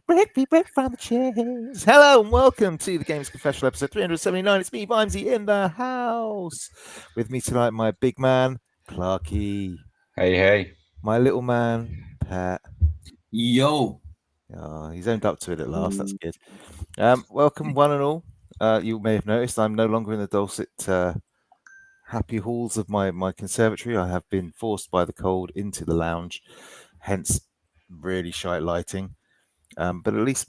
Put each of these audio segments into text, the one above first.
break from the chains. Hello and welcome to the Games Confessional episode 379. It's me, Vimesy, in the house. With me tonight, my big man, Clarky. Hey. My little man, Pat. Yo. Oh, he's owned up to it at last. That's good. Welcome, one and all. You may have noticed I'm no longer in the dulcet happy halls of my conservatory. I have been forced by the cold into the lounge, hence really shite lighting. But at least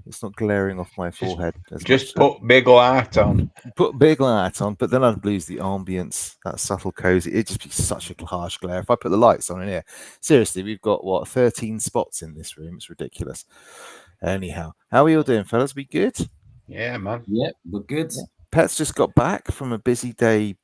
it's not glaring off my forehead as much. Just put big light on. Put big light on, but then I'd lose the ambience, that subtle cozy. It'd just be such a harsh glare if I put the lights on in here. Seriously, we've got 13 spots in this room. It's ridiculous. Anyhow, how are you all doing, fellas? We good? Yeah, man. Yep, we're good. Pet's just got back from a busy day.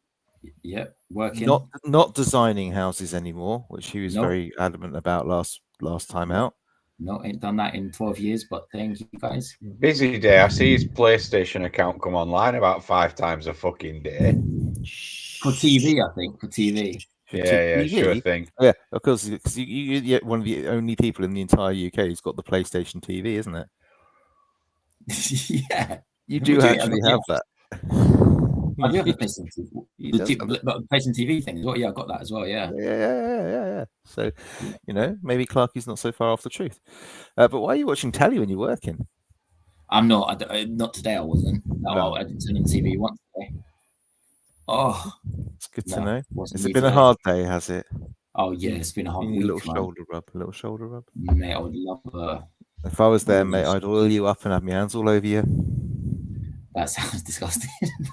Yep, working. Not designing houses anymore, which he was very adamant about last time out. No, ain't done that in 12 years, but thank you guys. Busy day. I see his PlayStation account come online about 5 times a fucking day. For TV, I think. For TV. Yeah, sure thing. Yeah, of course, because you're one of the only people in the entire UK who's got the PlayStation TV, isn't it? Yeah. You do actually have that. I do have the PlayStation TV. The PlayStation TV thing as well. Yeah, I got that as well. Yeah. Yeah. So, maybe Clarky's not so far off the truth. But why are you watching telly when you're working? I'm not. Not today. I wasn't. No, I didn't turn on TV once today. Oh, it's good to know. Has it been today. A hard day? Has it? Oh yeah, it's been a hard week. A little shoulder rub. Mate, I would love. If I was there, mate, I'd oil you up and have my hands all over you. That sounds disgusting.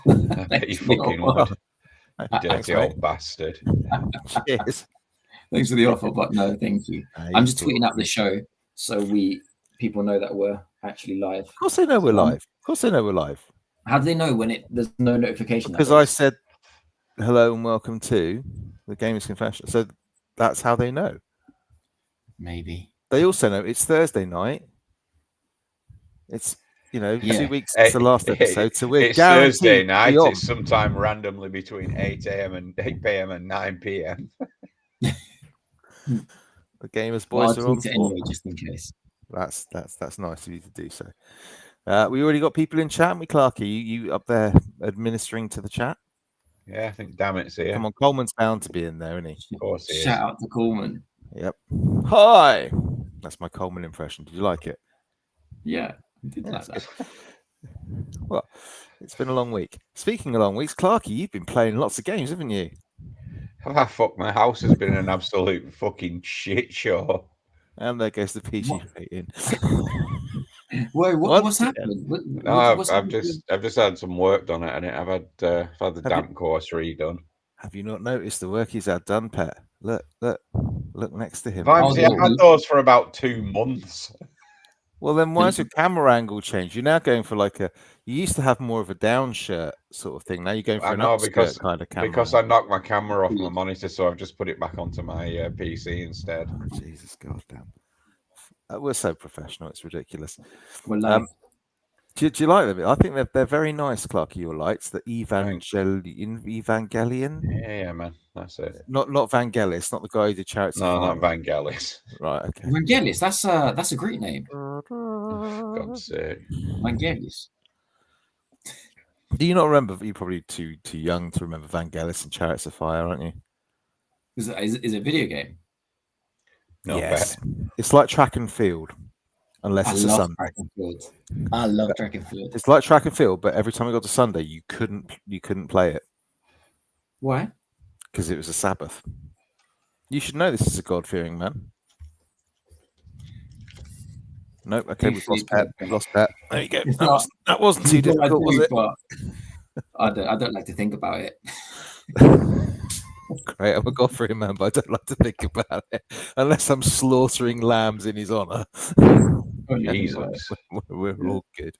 I bet you fucking would. Dirty old bastard. Cheers. Thanks for the offer, but no, thank you. I'm just tweeting out the show so people know that we're actually live. Of course they know we're live. How do they know when there's no notification? Because I said hello and welcome to the Gamers Confession. So that's how they know. Maybe. They also know it's Thursday night. It's 2 weeks since the last episode, so we're it's Thursday night. It's sometime randomly between 8 a.m. and 8 p.m. and 9 p.m. The Gamers boys are on anyway, just in case. That's nice of you to do so. We already got people in chat, haven't we, Clarky? You up there administering to the chat? Yeah, I think damn it's here. Come on, Coleman's bound to be in there, isn't he? Of course he is. Shout out to Coleman. Yep. Hi. That's my Coleman impression. Did you like it? Yeah. Did like that. Well, it's been a long week. Speaking of long weeks, Clarky, you've been playing lots of games, haven't you? Fuck, my house has been an absolute fucking shit show. And there goes the PG rating. Wait, what's happening? I've just had some work done at it. I've had the damp course redone. Have you not noticed the work he's had done, Pet? Look next to him. I've had those for about 2 months. Well, then why has your camera angle changed? You're now going for you used to have more of a down shirt sort of thing. Now you're going for an upskirt kind of camera. Because I knocked my camera off my monitor, so I've just put it back onto my PC instead. Oh, Jesus, goddamn. We're so professional. It's ridiculous. Well, do you like them? I think they're very nice, Clarky, your lights. The Evangelion. Yeah, man. That's it. Not Vangelis, not the guy who did Chariots. No, not Vangelis. Right, okay. Vangelis, that's a great name. God's sake. Vangelis. Do you not remember? You're probably too young to remember Vangelis and Chariots of Fire, aren't you? Is it a video game? No, yes. It's like track and field. Unless it's a Sunday. I love track and field. It's like track and field, but every time we got to Sunday, you couldn't play it. Why? Because it was a Sabbath. You should know this is a God-fearing man. Nope. Okay, we've lost Pet. There you go. That wasn't too difficult, was it? I don't like to think about it. Great, I'm a God-fearing man, but I don't like to think about it unless I'm slaughtering lambs in his honor. Jesus. We're all good.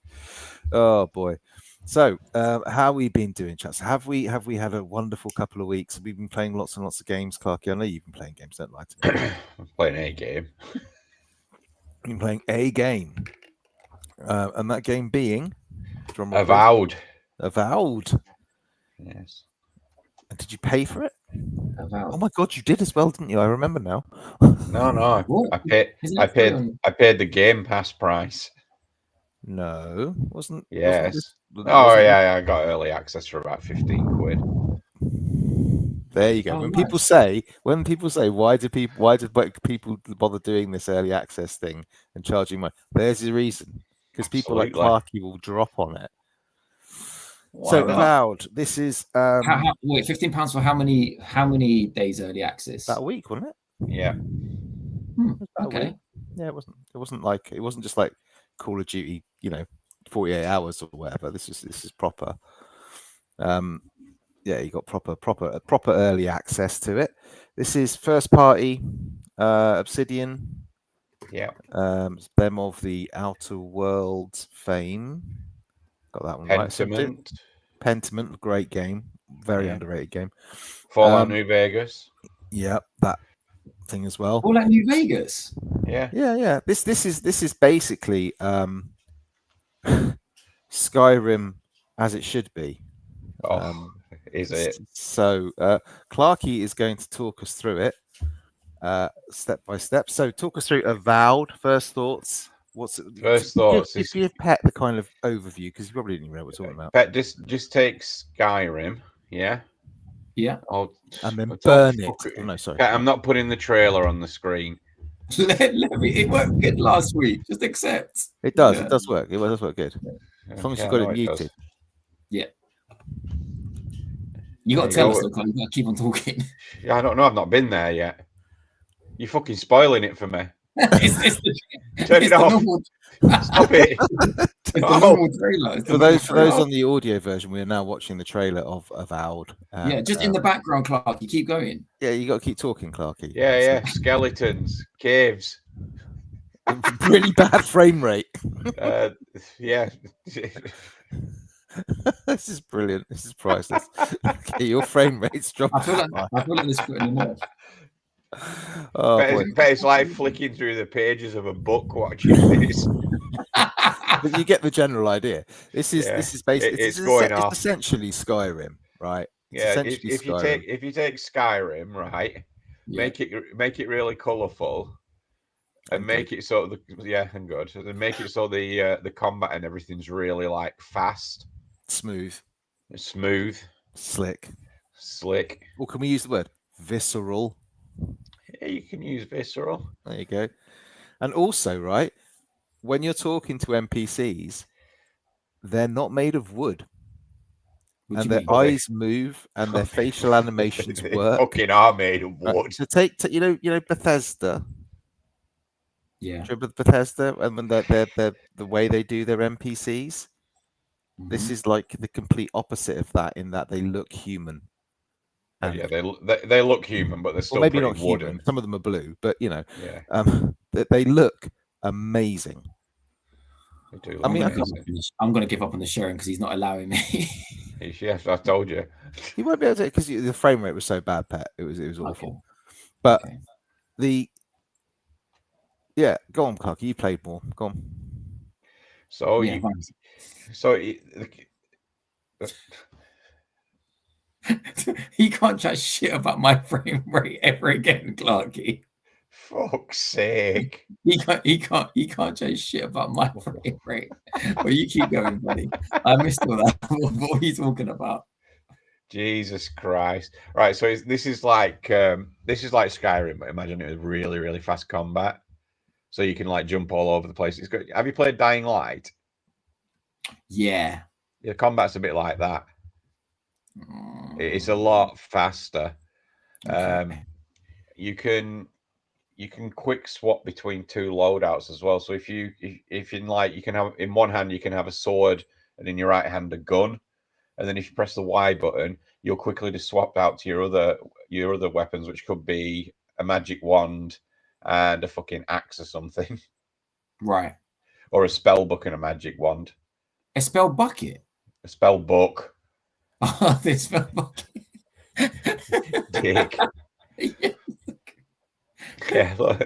Oh boy. So, how have we been doing, chats? Have we had a wonderful couple of weeks? We've been playing lots and lots of games, Clarky. I know you've been playing games. Don't lie to me. I'm playing a game. You've been playing a game, and that game being Avowed. Avowed. Yes. And did you pay for it? Oh my god, you did as well, didn't you? I remember now. No. What? I paid the Game Pass price. No, wasn't. Yes. Wasn't yeah, I got early access for about 15 quid. There you go. Oh, when nice. people say, why do people bother doing this early access thing and charging money? There's a reason, because people like Clarky will drop on it. Why So not? Avowed, this is wait, £15 for how many days early access? about a week, wasn't it? Yeah. Okay. Yeah, it wasn't just like Call of Duty, 48 hours or whatever. This is proper. Yeah, you got proper early access to it. This is first party Obsidian. Yeah. Them of the Outer Worlds fame. Got that one Pentiment. right. Pentiment, great game. Very underrated game. Fallout New Vegas. Yeah, that thing as well. Fallout New Vegas. Yeah. This is basically Skyrim as it should be. Is it? So Clarky is going to talk us through it step by step. So talk us through Avowed. First thoughts. First thoughts? Give Pet the kind of overview, because you probably didn't even know what we're talking about. Pet, just take Skyrim. Yeah. And then burn it. Oh, no, sorry. Pet, I'm not putting the trailer on the screen. It worked good last week. Just accept. It does. Yeah. It does work. It does work good. As long as you've got it muted. Yeah. You got to tell us, though, you got to keep on talking. Yeah, I don't know. I've not been there yet. You're fucking spoiling it for me. Turn it off. Stop it. It's the normal trailer. For those on the audio version, we are now watching the trailer of Avowed. Just in the background, Clark. You keep going. Yeah, you got to keep talking, Clarky. Yeah. Skeletons, caves. Really bad frame rate. Yeah. This is brilliant. This is priceless. Okay, your frame rate's dropped. I feel like this putting enough. But it's like flicking through the pages of a book watching this. But you get the general idea. This is basically it's essentially Skyrim, right? If you take Skyrim, right, make it really colourful, and make it so and good, and make it so the combat and everything's really like fast, smooth, slick. Or can we use the word visceral? Yeah, you can use visceral. There you go. And also, right, when you're talking to NPCs, they're not made of wood. And their eyes move and their facial animations work. Fucking are made of wood. So take you know Bethesda. Yeah. Remember Bethesda and when the way they do their NPCs? Mm-hmm. This is like the complete opposite of that, in that they look human. And they look human, but they're still maybe pretty not wooden. Human. Some of them are blue, but they look amazing. They do. I'm going to give up on the sharing because he's not allowing me. Yes, I told you. He won't be able to, because the frame rate was so bad, Pet. It was awful. Okay. But go on, Clarky. You played more. Go on. So he can't chat shit about my frame rate ever again, Clarky. Fuck's sake. He can't chat shit about my frame rate. Well, you keep going, buddy. I missed all that. What are you talking about? Jesus Christ. Right, so this is like Skyrim, but imagine it was really, really fast combat. So you can like jump all over the place. It's good. Have you played Dying Light? Yeah. The combat's a bit like that. It's a lot faster. Okay. You can quick swap between two loadouts as well. So if you can have, in one hand you can have a sword and in your right hand a gun, and then if you press the Y button, you'll quickly just swap out to your other weapons, which could be a magic wand and a fucking axe or something. Right. Or a spell book and a magic wand. A spell bucket? A spell book. Oh, the spell bucket. Dick. Yeah, look,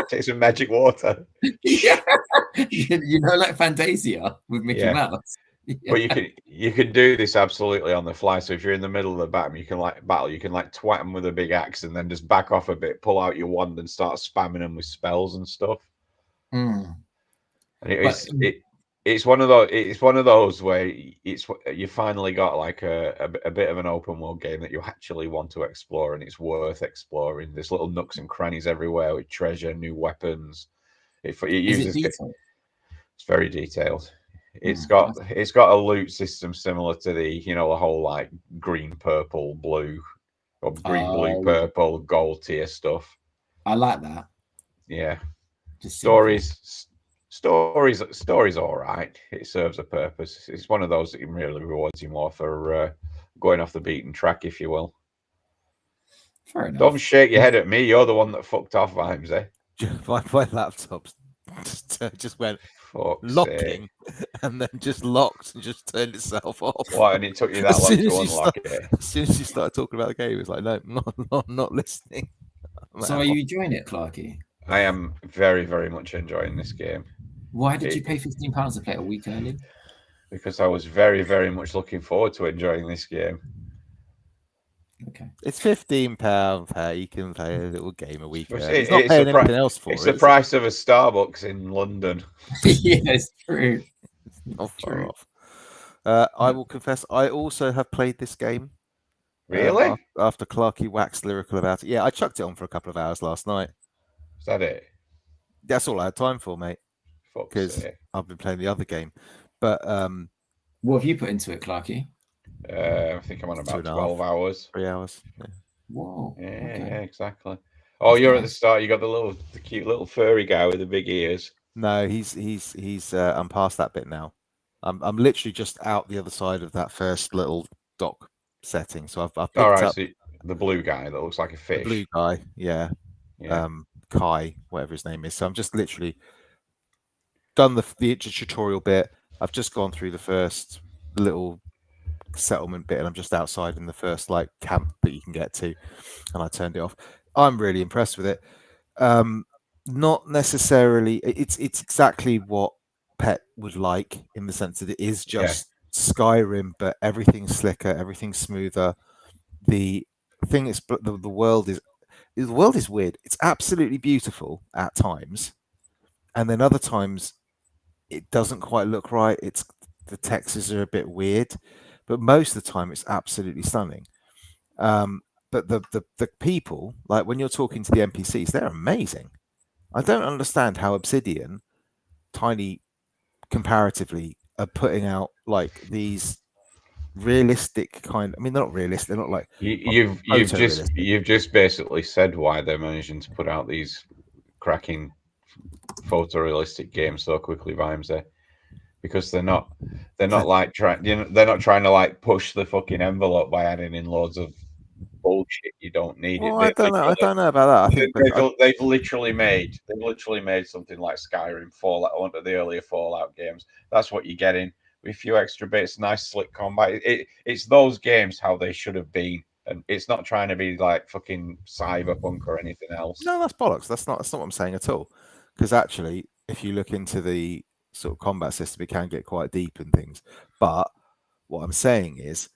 take some magic water. Yeah. You know, like Fantasia with Mickey Mouse. But you can do this absolutely on the fly. So if you're in the middle of the battle, you can twat them with a big axe and then just back off a bit, pull out your wand and start spamming them with spells and stuff. Mm. And it's one of those where you finally got like a bit of an open world game that you actually want to explore, and it's worth exploring. There's little nooks and crannies everywhere with treasure, new weapons. It uses Is it detailed? It's very detailed. It's got a loot system similar to the whole like green, purple, blue, or green, blue, purple, gold tier stuff. I like that. Yeah, Just stories all right. It serves a purpose. It's one of those that really rewards you more for going off the beaten track, if you will. Fair enough. Don't shake your head at me. You're the one that fucked off, Vimes, eh? My laptop just went locking and then just locked and just turned itself off. Why? And it took you that long to unlock it? As soon as you started talking about the game, it's like, no, not listening. So are you enjoying it, Clarky? I am very, very much enjoying this game. Why did you pay £15 to play it a week early? Because I was very, very much looking forward to enjoying this game. Okay. It's £15. Hey, you can play a little game a week. It's not paying anything else for it. It's the price of a Starbucks in London. Yeah, it's true. Not far off. I will confess, I also have played this game. Really? After Clarky waxed lyrical about it. Yeah, I chucked it on for a couple of hours last night. Is that it? That's all I had time for, mate. Because I've been playing the other game. But what have you put into it, Clarky? I think I'm on about 12 hours. 3 hours. Yeah. Whoa. Yeah, okay. yeah, exactly. Oh, you're at the start. You got the cute little furry guy with the big ears. No, he's I'm past that bit now. I'm literally just out the other side of that first little dock setting. So I've picked up so the blue guy that looks like a fish. The blue guy, yeah. Kai, whatever his name is. So I'm just literally done the tutorial bit. I've just gone through the first little settlement bit, and I'm just outside in the first like camp that you can get to, and I turned it off. I'm really impressed with it. Not necessarily. It's exactly what Pet would like in the sense that it is just Skyrim, but everything's slicker, everything's smoother. The thing is, the world is weird. It's absolutely beautiful at times, and then other times it doesn't quite look right. The textures are a bit weird, but most of the time it's absolutely stunning. But the people, like when you're talking to the NPCs, they're amazing. I don't understand how Obsidian, tiny comparatively, are putting out like these realistic kind. I mean, they're not realistic. They're not like you've just basically said why they're managing to put out these cracking photorealistic games so quickly, Vimes, there. Because they're not like trying to like push the fucking envelope by adding in loads of bullshit you don't need. Well, I don't know about that. I think they've literally made something like Skyrim, Fallout, one of the earlier Fallout games. That's what you're getting with a few extra bits, nice slick combat. It's those games how they should have been, and it's not trying to be like fucking Cyberpunk or anything else. No, that's bollocks. That's not what I'm saying at all. Because actually, if you look into the sort of combat system, it can get quite deep and things. But what I'm saying is,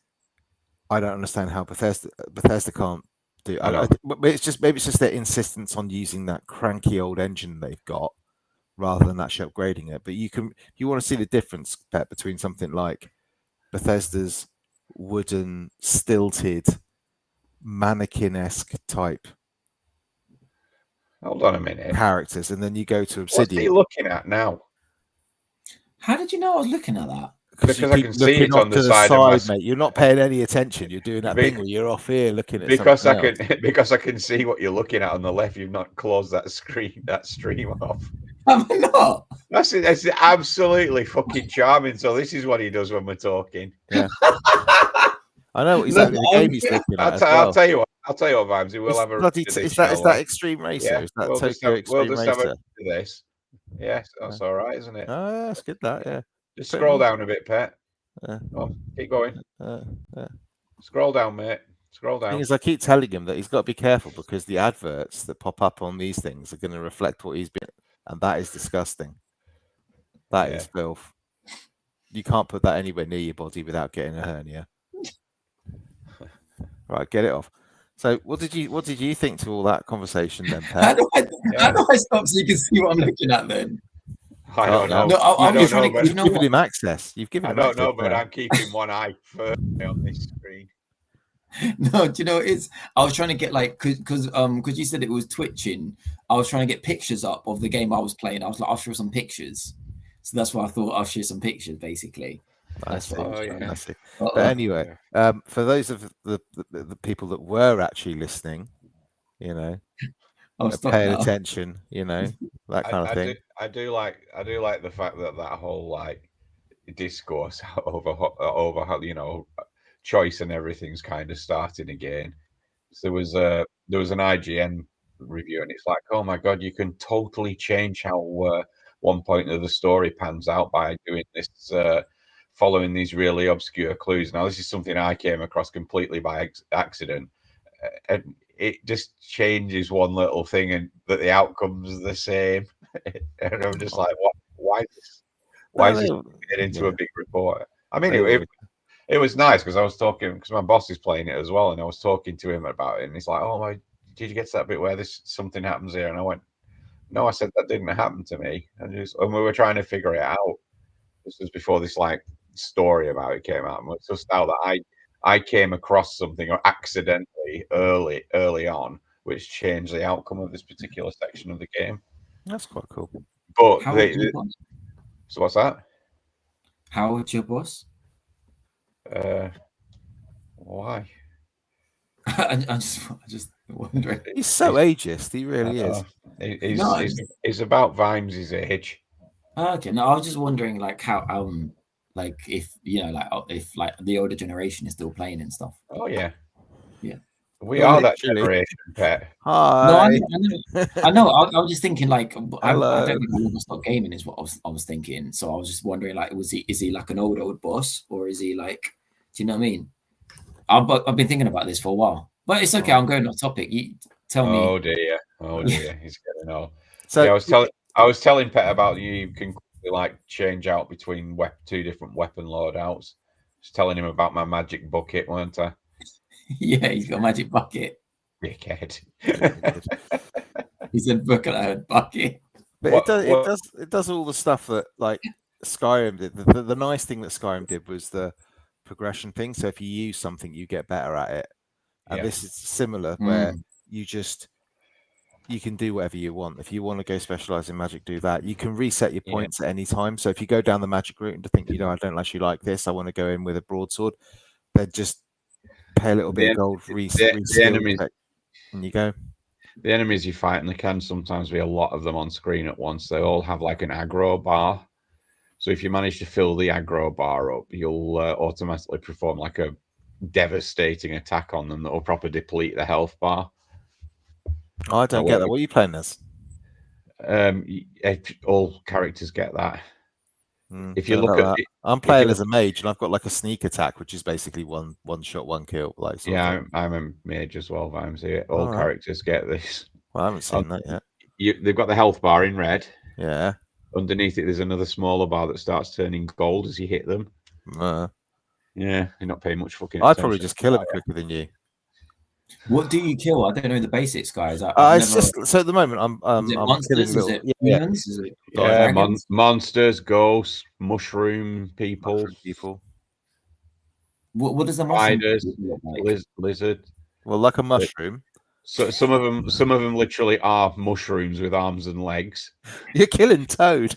I don't understand how Bethesda can't do. It's just maybe it's just their insistence on using that cranky old engine they've got rather than actually upgrading it. But you want to see the difference, Pet, between something like Bethesda's wooden, stilted, mannequin-esque type. Hold on a minute. Characters, and then you go to Obsidian. What's he looking at now? How did you know I was looking at that? Because I can see it on the side of my... mate. You're not paying any attention. You're doing that thing where you're off here looking at because I can see what you're looking at on the left. You've not closed that stream off. Am I not? That's absolutely fucking charming. So this is what he does when we're talking. Yeah. I know exactly the game he's looking at. I'll tell you what, Vimesy. We'll have a is that Extreme Racer? Yeah, is that Tokyo Extreme Racer? This. Yes, that's all right, isn't it? Oh, yeah, that's good. That Just scroll down a bit, Pet. Keep going. Scroll down, mate. Scroll down. The thing is, I keep telling him that he's got to be careful because the adverts that pop up on these things are going to reflect what he's been, and that is disgusting. That is filth. you can't put that anywhere near your body without getting a hernia. Right, get it off. So what did you think to all that conversation then, How Pet? do I stop so you can see what I'm looking at then? I don't know. No, I'm You just don't trying know, to. You've given him access. You've given I him don't access know, but now. I'm keeping one eye firmly on this screen. No, do you know it's? I was trying to get like because you said it was twitching. I was trying to get pictures up of the game I was playing. I was like, I'll show some pictures. So that's why I thought I'll share some pictures, basically. I see. I see. But anyway, for those of the people that were actually listening, you know, paying attention, you know, that kind of thing. I do like the fact that whole like discourse over you know, choice and everything's kind of starting again. So there was an IGN review, and it's like, oh my god, you can totally change how one point of the story pans out by doing this, following these really obscure clues. Now, this is something I came across completely by accident, and it just changes one little thing, and that the outcome's the same. And I'm just like, what? Why is this get into a big report? I mean, it was nice because I was talking, because my boss is playing it as well, and I was talking to him about it, and he's like, "Oh, did you get to that bit where something happens here?" And I went, "No," I said, "that didn't happen to me." And we were trying to figure it out. This was before this like story about it came out, and it's just now that I came across something or accidentally early on, which changed the outcome of this particular section of the game. That's quite cool. But so what's that? How old's your boss? Why? I'm just wondering. He's so ageist. He really is. He's about Vimes' age. Okay, no, I was just wondering, like how like if you know, like if like the older generation is still playing and stuff. Oh yeah. We Well, are that generation, Pet. Hi. No, I know. I was just thinking, like, I Hello. don't think I'll ever stop gaming. Is what I was thinking. So I was just wondering, like, is he like an old boss, or is he like? Do you know what I mean? I've been thinking about this for a while, but it's okay. I'm going off topic. You tell me. Oh dear, he's getting old. So yeah, I was telling Pet about you can like change out between two different weapon loadouts. Just telling him about my magic bucket, weren't I? Yeah, he's got a magic bucket. Dickhead. He said bucket. But it does all the stuff that like Skyrim did. The nice thing that Skyrim did was the progression thing. So if you use something, you get better at it. And this is similar, where you can do whatever you want. If you want to go specialize in magic, do that. You can reset your points at any time. So if you go down the magic route and think, I don't actually like this, I want to go in with a broadsword, then just pay a little bit of gold, the enemies, and you go. The enemies you fight, and there can sometimes be a lot of them on screen at once. They all have like an aggro bar. So if you manage to fill the aggro bar up, you'll automatically perform like a devastating attack on them that will proper deplete the health bar. Oh, I don't get that. What are you playing as? All characters get that. If you look at, I'm playing as a mage, and I've got like a sneak attack, which is basically one shot, one kill. Like I'm a mage as well. Vimes here. All characters get this. Well, I haven't seen that yet. They've got the health bar in red. Yeah. Underneath it, there's another smaller bar that starts turning gold as you hit them. Yeah, you're not paying much fucking attention. I'd probably just kill them quicker than you. What do you kill? I don't know the basics, guys. It's just so at the moment I'm monsters. Is it humans? Is it monsters, ghosts, mushroom people. What does the mushroom look like? Lizard. Well, like a mushroom. So some of them literally are mushrooms with arms and legs. You're killing Toad.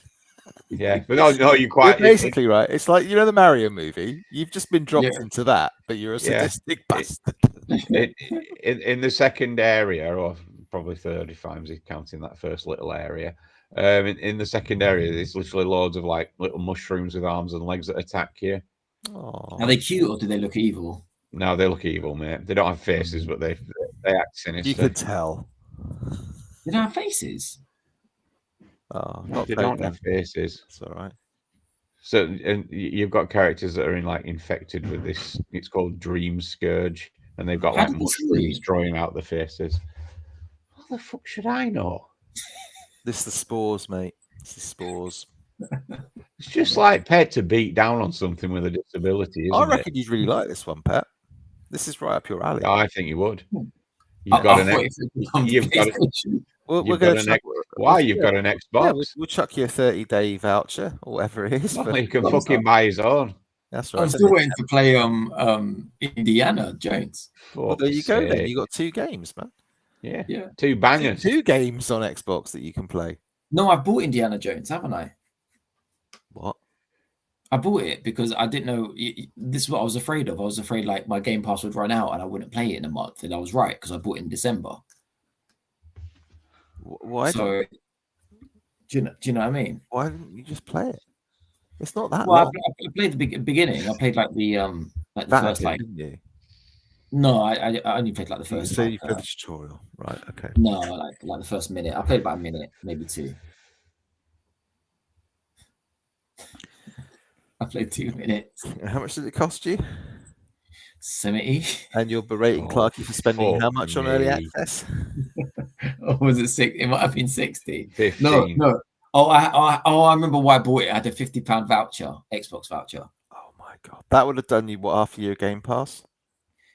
Yeah, but no, you're quite basically right. It's like the Mario movie. You've just been dropped into that, but you're a sadistic bastard. In the second area, or probably third if I'm counting that first little area. In the second area, there's literally loads of like little mushrooms with arms and legs that attack you. Are they cute or do they look evil? No, they look evil, mate. They don't have faces, but they act sinister. You could tell. They don't have faces. Oh, they don't have faces. It's all right. So, and you've got characters that are infected with this. It's called Dream Scourge, and they've got like mushrooms drawing out the faces. How the fuck should I know? This is the spores, mate. This is spores. It's just like Pet to beat down on something with a disability, isn't I it? reckon you'd really like this one, Pet. This is right up your alley. I think you would. I You've got an thought X. it was You've got a, PlayStation. We're you've going got to an X. Why? You've got an Yeah, Xbox. we'll chuck you a 30-day voucher or whatever it is. Well, for- you can Thumbs fucking up. buy his own. That's right. I'm still waiting to play Indiana Jones. Well, there you go. Then Fuck's you got 2 games, man. sake. Yeah. Two bangers. 2 games on Xbox that you can play. No, I bought Indiana Jones, haven't I? What? I bought it because I didn't know. This is what I was afraid of. I was afraid like my Game Pass would run out and I wouldn't play it in a month. And I was right because I bought it in December. Why? So, do you know what I mean? Why didn't you just play it? It's not that Well, long. I played the beginning. I played like the That first didn't you? No, I only played like the first. So you played the tutorial, right? Okay. No, like the first minute. I played about a minute, maybe 2. I played 2 minutes. How much did it cost you? 70. And you're berating Oh, Clarky for spending how fuck much on early me. access? Or was it 6? It might have been 60. 15. No. Oh, I remember why I bought it. I had a £50 voucher, Xbox voucher. Oh my god, that would have done you what after your Game Pass?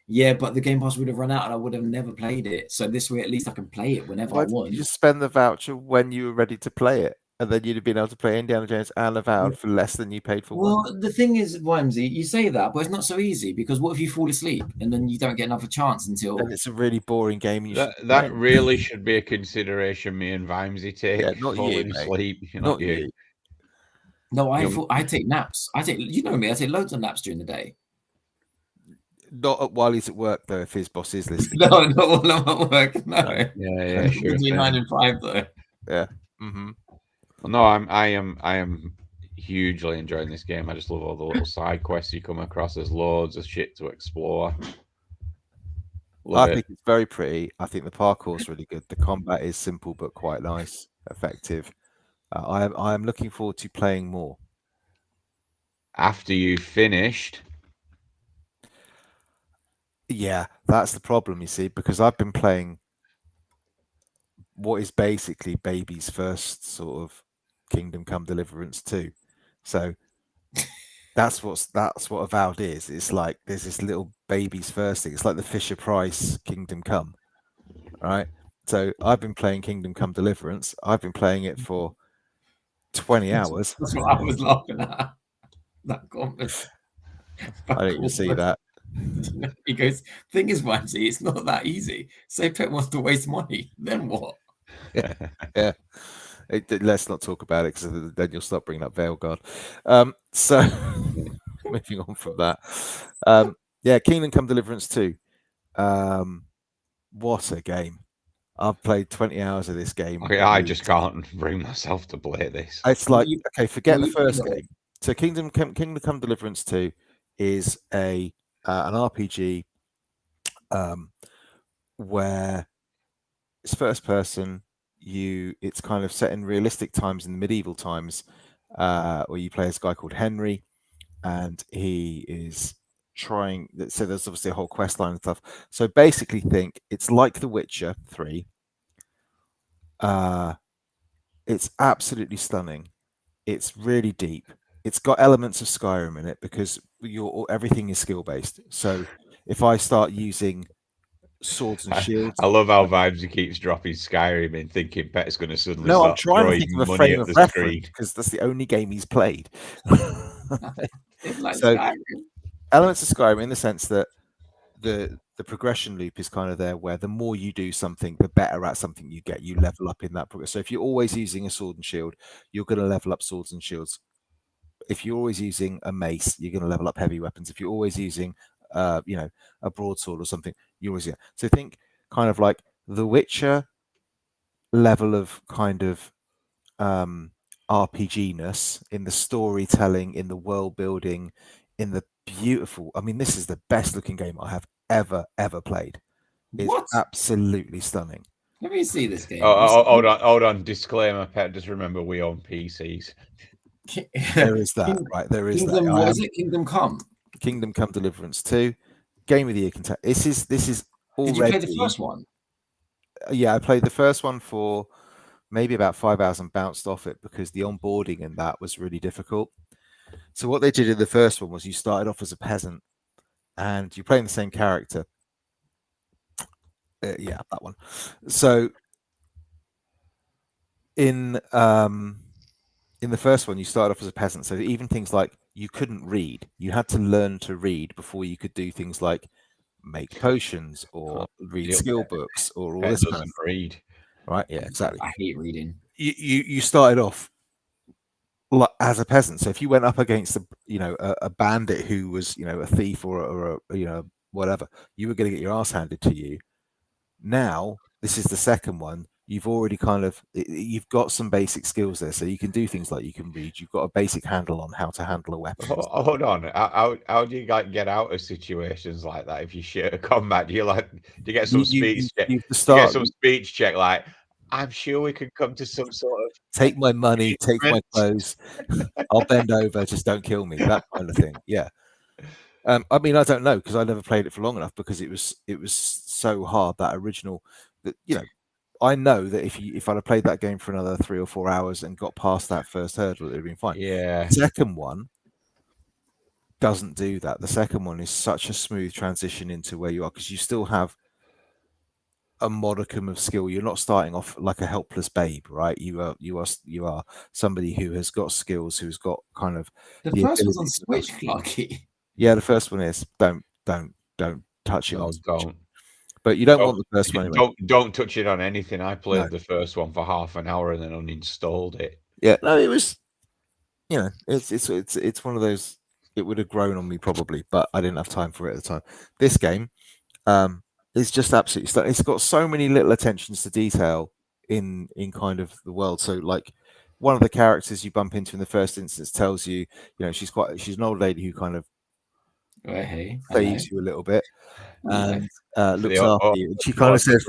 Yeah, but the Game Pass would have run out and I would have never played it. So this way, at least I can play it whenever Why I didn't want. you just spend the voucher when you were ready to play it, and then you'd have been able to play Indiana Jones and Avowed for less than you paid for one? Well, the thing is, Wimsey, you say that, but it's not so easy because what if you fall asleep and then you don't get another chance until And it's a really boring game. And you should That play it. really should be a consideration me and Vimesy take. Yeah, not you, falling mate. asleep. Not you. No, You're- I take naps. I take loads of naps during the day. Not while he's at work though. If his boss is listening. No, not while I'm at work. No, Yeah, sure. between thing. 9 and 5 though. Mm-hmm. No, I am hugely enjoying this game. I just love all the little side quests you come across. There's loads of shit to explore. Love I it. think it's very pretty. I think the parkour's really good. The combat is simple but quite nice, effective. I am looking forward to playing more. After you finished, Yeah, that's the problem, you see, because I've been playing what is basically baby's first sort of Kingdom Come Deliverance 2. So that's what Avowed is. It's like there's this little baby's first thing. It's like the Fisher Price Kingdom Come, right? So I've been playing Kingdom Come Deliverance. I've been playing it for 20 hours. That's what I was laughing at. That comment. I didn't even see that. He goes, thing is, Wimsey, it's not that easy. Say Pet wants to waste money, then what? Yeah. Let's not talk about it because then you'll start bringing up Veilguard. So moving on from that. Yeah, Kingdom Come Deliverance 2. What a game. I've played 20 hours of this game. okay, I just can't bring myself to play this. It's like, You- okay, forget well, the first you know. game. So Kingdom Come Deliverance 2 is an RPG where it's first person. It's kind of set in realistic times, in the medieval times, where you play as a guy called Henry, and he is trying. So there's obviously a whole quest line and stuff. So basically, think it's like The Witcher 3. It's absolutely stunning. It's really deep. It's got elements of Skyrim in it because everything is skill based. So if I start using swords and shields, I love how Vimesy keeps dropping Skyrim in, thinking Pet's going to suddenly no, I'm start trying to throwing think of a money frame at of the reference screen. because that's the only game he's played. It's like So- Skyrim. Elements of Skyrim in the sense that the progression loop is kind of there, where the more you do something, the better at something you get. You level up in that progress. So if you're always using a sword and shield, you're going to level up swords and shields. If you're always using a mace, you're going to level up heavy weapons. If you're always using, a broadsword or something, you always So think kind of like The Witcher level of kind of RPG-ness in the storytelling, in the world building, in the beautiful. I mean, this is the best looking game I have ever played. It's What? absolutely stunning. Let me see this game. Hold on. Disclaimer, Pet. Just remember we own PCs. There is that, right? There is Kingdom, that. what is it? Kingdom Come. Kingdom Come Deliverance 2, Game of the Year contest. This is Did already. you play the first one? Yeah, I played the first one for maybe about 5 hours and bounced off it because the onboarding in that was really difficult. So what they did in the first one was you started off as a peasant and you're playing the same character. Yeah, that one. So in the first one, you started off as a peasant. So even things like you couldn't read, you had to learn to read before you could do things like make potions or read skill books or all this kind of read. Right? Yeah, exactly. I hate reading. You started off as a peasant. So if you went up against a bandit who was a thief or a whatever, you were going to get your ass handed to you. Now this is the second one. You've already you've got some basic skills there, so you can do things like you can read. You've got a basic handle on how to handle a weapon. Hold on, how do you get out of situations like that if you share a combat? Do you get some speech check? You get some speech check like, I'm sure we could come to some sort of take my money, take my clothes, I'll bend over, just don't kill me, that kind of thing. Yeah. I mean, I don't know because I never played it for long enough because it was so hard, that original, that I know that if I'd have played that game for another 3 or 4 hours and got past that first hurdle, it'd have been fine. Yeah. The second one doesn't do that. The second one is such a smooth transition into where you are because you still have a modicum of skill. You're not starting off like a helpless babe, right? You are somebody who has got skills, who's got kind of the first one's on Switch, Clarky. Yeah, the first one is. Don't touch it on Switch. Don't. But you don't want the first one anyway. Don't touch it on anything. I played the first one for half an hour and then uninstalled it. Yeah, no, it was it's one of those, it would have grown on me probably, but I didn't have time for it at the time. This game is just absolutely stunning. It's got so many little attentions to detail in kind of the world. So like one of the characters you bump into in the first instance tells you, she's an old lady who kind of saves you a little bit and looks after you. And she kind of says,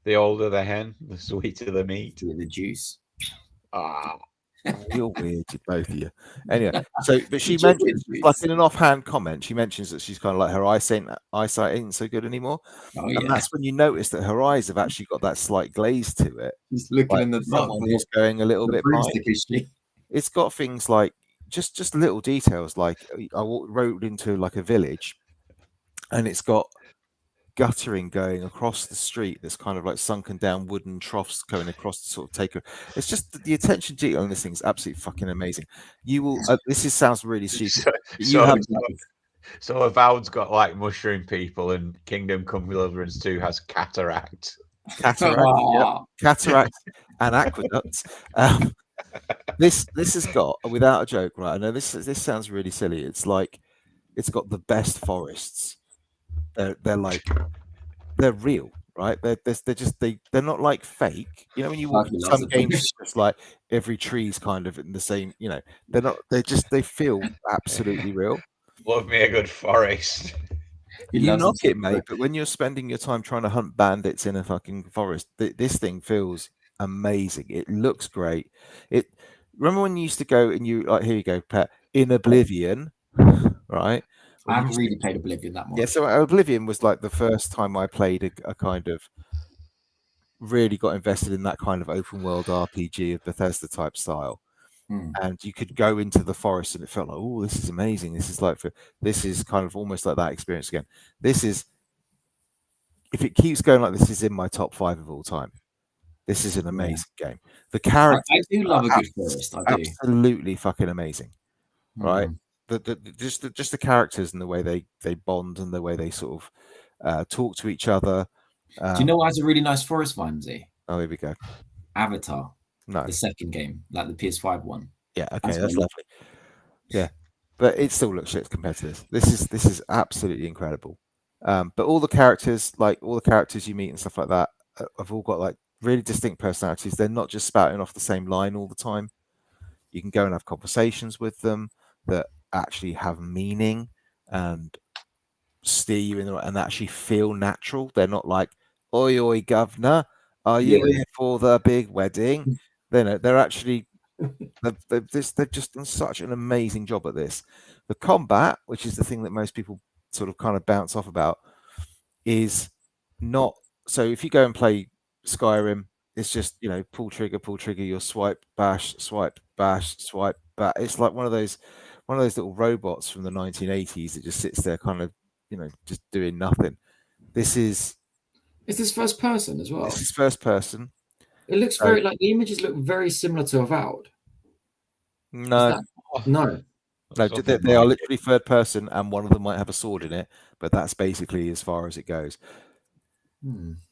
the older the hen, the sweeter the meat. The juice. You're weird, both of you. Anyway, but she mentions, like in an offhand comment, she mentions that she's kind of like her eyesight ain't so good anymore. And that's when you notice that her eyes have actually got that slight glaze to it. She's looking in the top, it's going a little bit blind. It's got things like just little details. Like I rode into like a village, and it's got guttering going across the street. That's kind of like sunken down wooden troughs going across to sort of take it's just the attention to detail on this thing is absolutely fucking amazing. You will sounds really stupid. So Avowed's got like mushroom people, and Kingdom Come Deliverance 2 has cataract cataract and aqueducts. This has got, without a joke, right? I know this sounds really silly. It's like it's got the best forests. They're real, right? They're not like fake. When you walk in some games, it's like every tree's kind of in the same. They're not. They feel absolutely real. Love me a good forest. You knock it, mate. But when you're spending your time trying to hunt bandits in a fucking forest, this thing feels amazing. It looks great. Remember when you used to go and you like, here you go, Pet, in Oblivion, right? I haven't really played Oblivion that much. Yeah, so Oblivion was like the first time I played a kind of really got invested in that kind of open world RPG of Bethesda type style. And you could go into the forest and it felt like, oh, this is amazing. This is kind of almost like that experience again. This is, if it keeps going like this, is in my top 5 of all time. This is an amazing game. The characters, I do love a good forest. I do. Absolutely fucking amazing, right? Just the characters and the way they bond and the way they sort of talk to each other. Do you know what has a really nice forest, Vimesy? Oh, here we go. Avatar. No, the second game, like the PS5 one. Yeah, okay, that's lovely. Yeah, but it still looks shit compared to this. This is absolutely incredible. But all the characters you meet and stuff like that, have all got like really distinct personalities. They're not just spouting off the same line all the time. You can go and have conversations with them that actually have meaning and steer you in the right and actually feel natural. They're not like, oi, oi, governor, are you here for the big wedding? They're actually, they've just done such an amazing job at this. The combat, which is the thing that most people sort of kind of bounce off about, is not. So if you go and play Skyrim, it's just pull trigger, your swipe, bash, swipe, bash, swipe, bash. It's like one of those little robots from the 1980s that just sits there kind of just doing nothing. Is this first person as well? This is first person. It looks very like the images look very similar to Avowed. No, no, they are literally third person, and one of them might have a sword in it, but that's basically as far as it goes.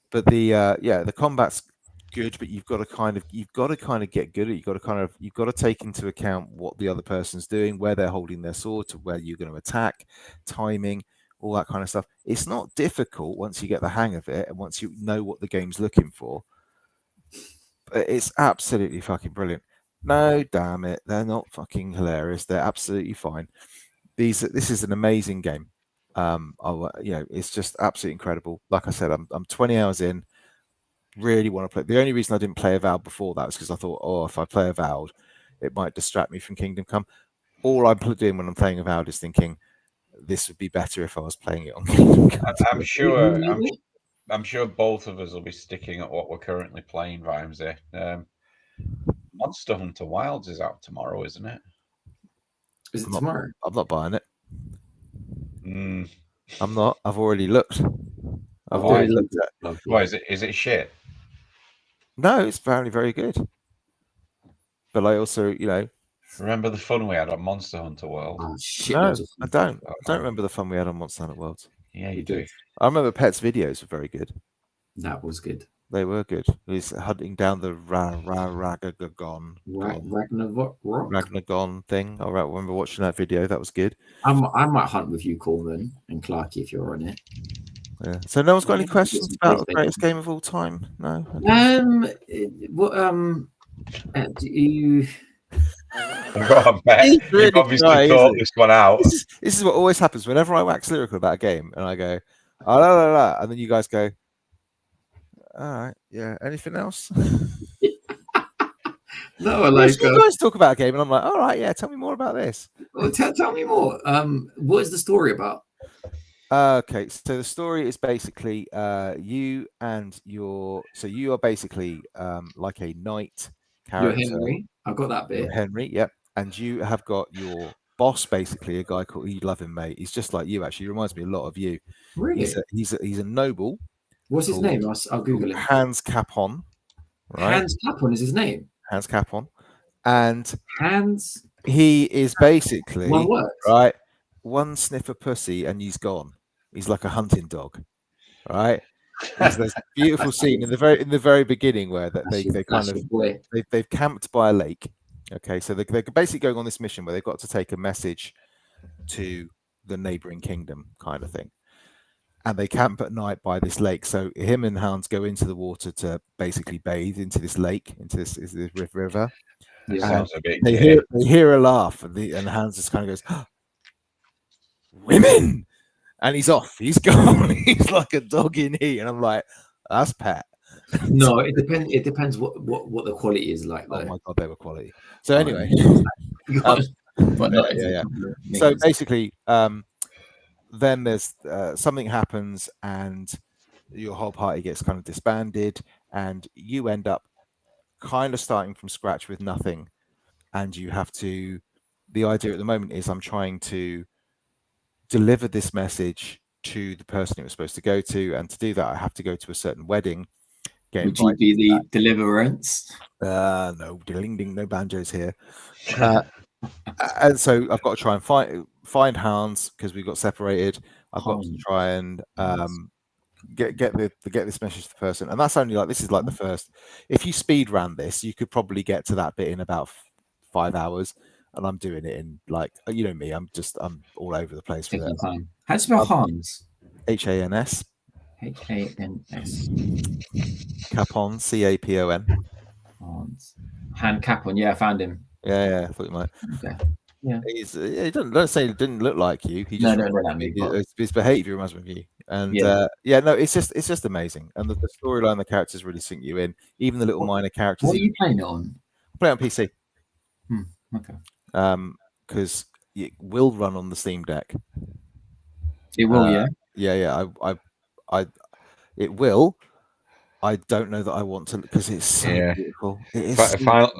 But the combat's good, but you've got to kind of get good at it. You've got to take into account what the other person's doing, where they're holding their sword, to where you're going to attack, timing, all that kind of stuff. It's not difficult once you get the hang of it and once you know what the game's looking for. But it's absolutely fucking brilliant. No, damn it, they're not fucking hilarious. They're absolutely fine. This is an amazing game. It's just absolutely incredible. Like I said, I'm 20 hours in. Really want to play. The only reason I didn't play Avowed before that was because I thought, if I play Avowed, it might distract me from Kingdom Come. All I'm doing when I'm playing Avowed is thinking, this would be better if I was playing it on Kingdom Come. I'm sure both of us will be sticking at what we're currently playing, Rhymesy. Monster Hunter Wilds is out tomorrow, isn't it? Is it tomorrow? I'm not buying it. I'm not. I've already looked. I've already looked at it. Why is it shit? No, it's apparently very good. But I also, remember the fun we had on Monster Hunter World? Oh, shit, no, I don't. I don't remember the fun we had on Monster Hunter World. Yeah, you do. I remember Pet's videos were very good. That was good. They were good. He's hunting down the Ragagon thing. I remember watching that video. That was good. I might hunt with you, Coleman and Clarky, if you're on it. Yeah. So no one's got any questions about the greatest game of all time? No. Do you? You've obviously thought this one out. This is what always happens whenever I wax lyrical about a game, and I go, oh, la, la, la, and then you guys go, all right, yeah. Anything else? No, you guys talk about a game, and I'm like, all right, yeah. Tell me more about this. Well, tell me more. What is the story about? Okay, so the story is basically you and you are basically like a knight character. You're Henry. I've got that bit. You're Henry, yep. And you have got your boss, basically a guy called, you love him, mate. He's just like you, actually. He reminds me a lot of you. Really? He's a noble. What's his name? I'll Google him. Hans Capon. Right? Hans Capon is his name. Hans Capon. And Hans. He is basically one word. Right. One sniff of pussy and he's gone. He's like a hunting dog. Right. There's this beautiful scene in the very beginning where they've camped by a lake. Okay, so they're basically going on this mission where they've got to take a message to the neighboring kingdom, kind of thing. And they camp at night by this lake. So him and Hans go into the water to basically bathe into this lake, into this river. Sounds a bit they hear a laugh, and Hans just kind of goes, oh, "Women!" And he's off. He's gone. He's like a dog in heat, and I'm like, "That's Pat." No, it depends. It depends what the quality is like. Though. Oh my god, they were quality. So anyway, So basically, then there's something happens, and your whole party gets kind of disbanded, and you end up kind of starting from scratch with nothing, and you have to. The idea at the moment is I'm trying to deliver this message to the person it was supposed to go to, and to do that I have to go to a certain wedding. Would you be the deliverance? No, ding, no banjos here. And so I've got to try and find Hans because we got separated. I've got to try and get this message to the person, and that's only this is like the first. If you speed ran this, you could probably get to that bit in about 5 hours. And I'm doing it in me. I'm all over the place with it. How do you spell Hans? Hans. Hans. Capon, Capon. Hans. Han Capon. Yeah, I found him. Yeah, I thought you might. Okay. Yeah. He don't say he didn't look like you. He just his behaviour reminds me of you. And it's just amazing. And the storyline, the characters really sink you in. Even the little minor characters. What are you playing it on? I play it on PC. Okay. Because it will run on the Steam Deck. It will, yeah. Yeah. I it will. I don't know that I want to, because it's so beautiful. It is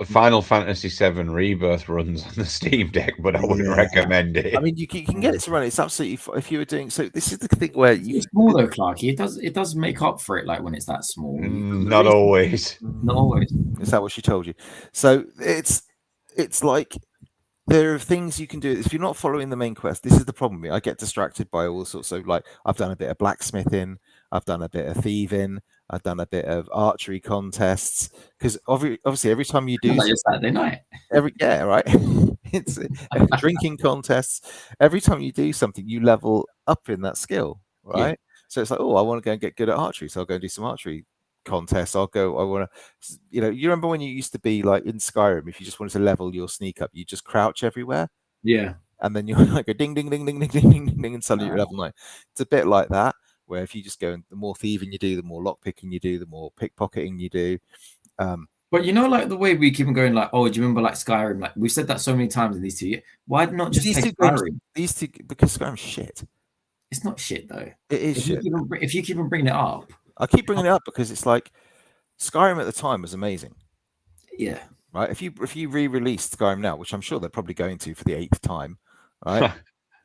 Final Fantasy VII Rebirth runs on the Steam Deck, but I wouldn't recommend it. I mean, you can get it to run. It's absolutely if you were doing so. This is the thing where it's small though, Clarky. It does make up for it, like when it's that small. Not always. Not always. Is that what she told you? So it's like there are things you can do if you're not following the main quest. This is the problem. I get distracted by all sorts. So like I've done a bit of blacksmithing, I've done a bit of thieving, I've done a bit of archery contests, because obviously every time you do like your Saturday night, right, it's drinking contests. Every time you do something, you level up in that skill, right? Yeah. So it's like, oh, I want to go and get good at archery, so I'll go and do some archery contests. I want to, you remember when you used to be like in Skyrim, if you just wanted to level your sneak up, you just crouch everywhere. Yeah. And then you're like a ding, ding, ding, ding, ding, ding, ding, ding, and suddenly you're level 9. It's a bit like that, where if you just go, and the more thieving you do, the more lockpicking you do, the more pickpocketing you do. But like the way we keep on going, like, oh, do you remember like Skyrim? Like we've said that so many times in these 2 years. Why not just take Skyrim? These two, because Skyrim's shit. It's not shit though. It is shit. If you keep on bringing it up. I keep bringing it up because it's like Skyrim at the time was amazing. Yeah. Right. If you re-released Skyrim now, which I'm sure they're probably going to for the 8th time, right?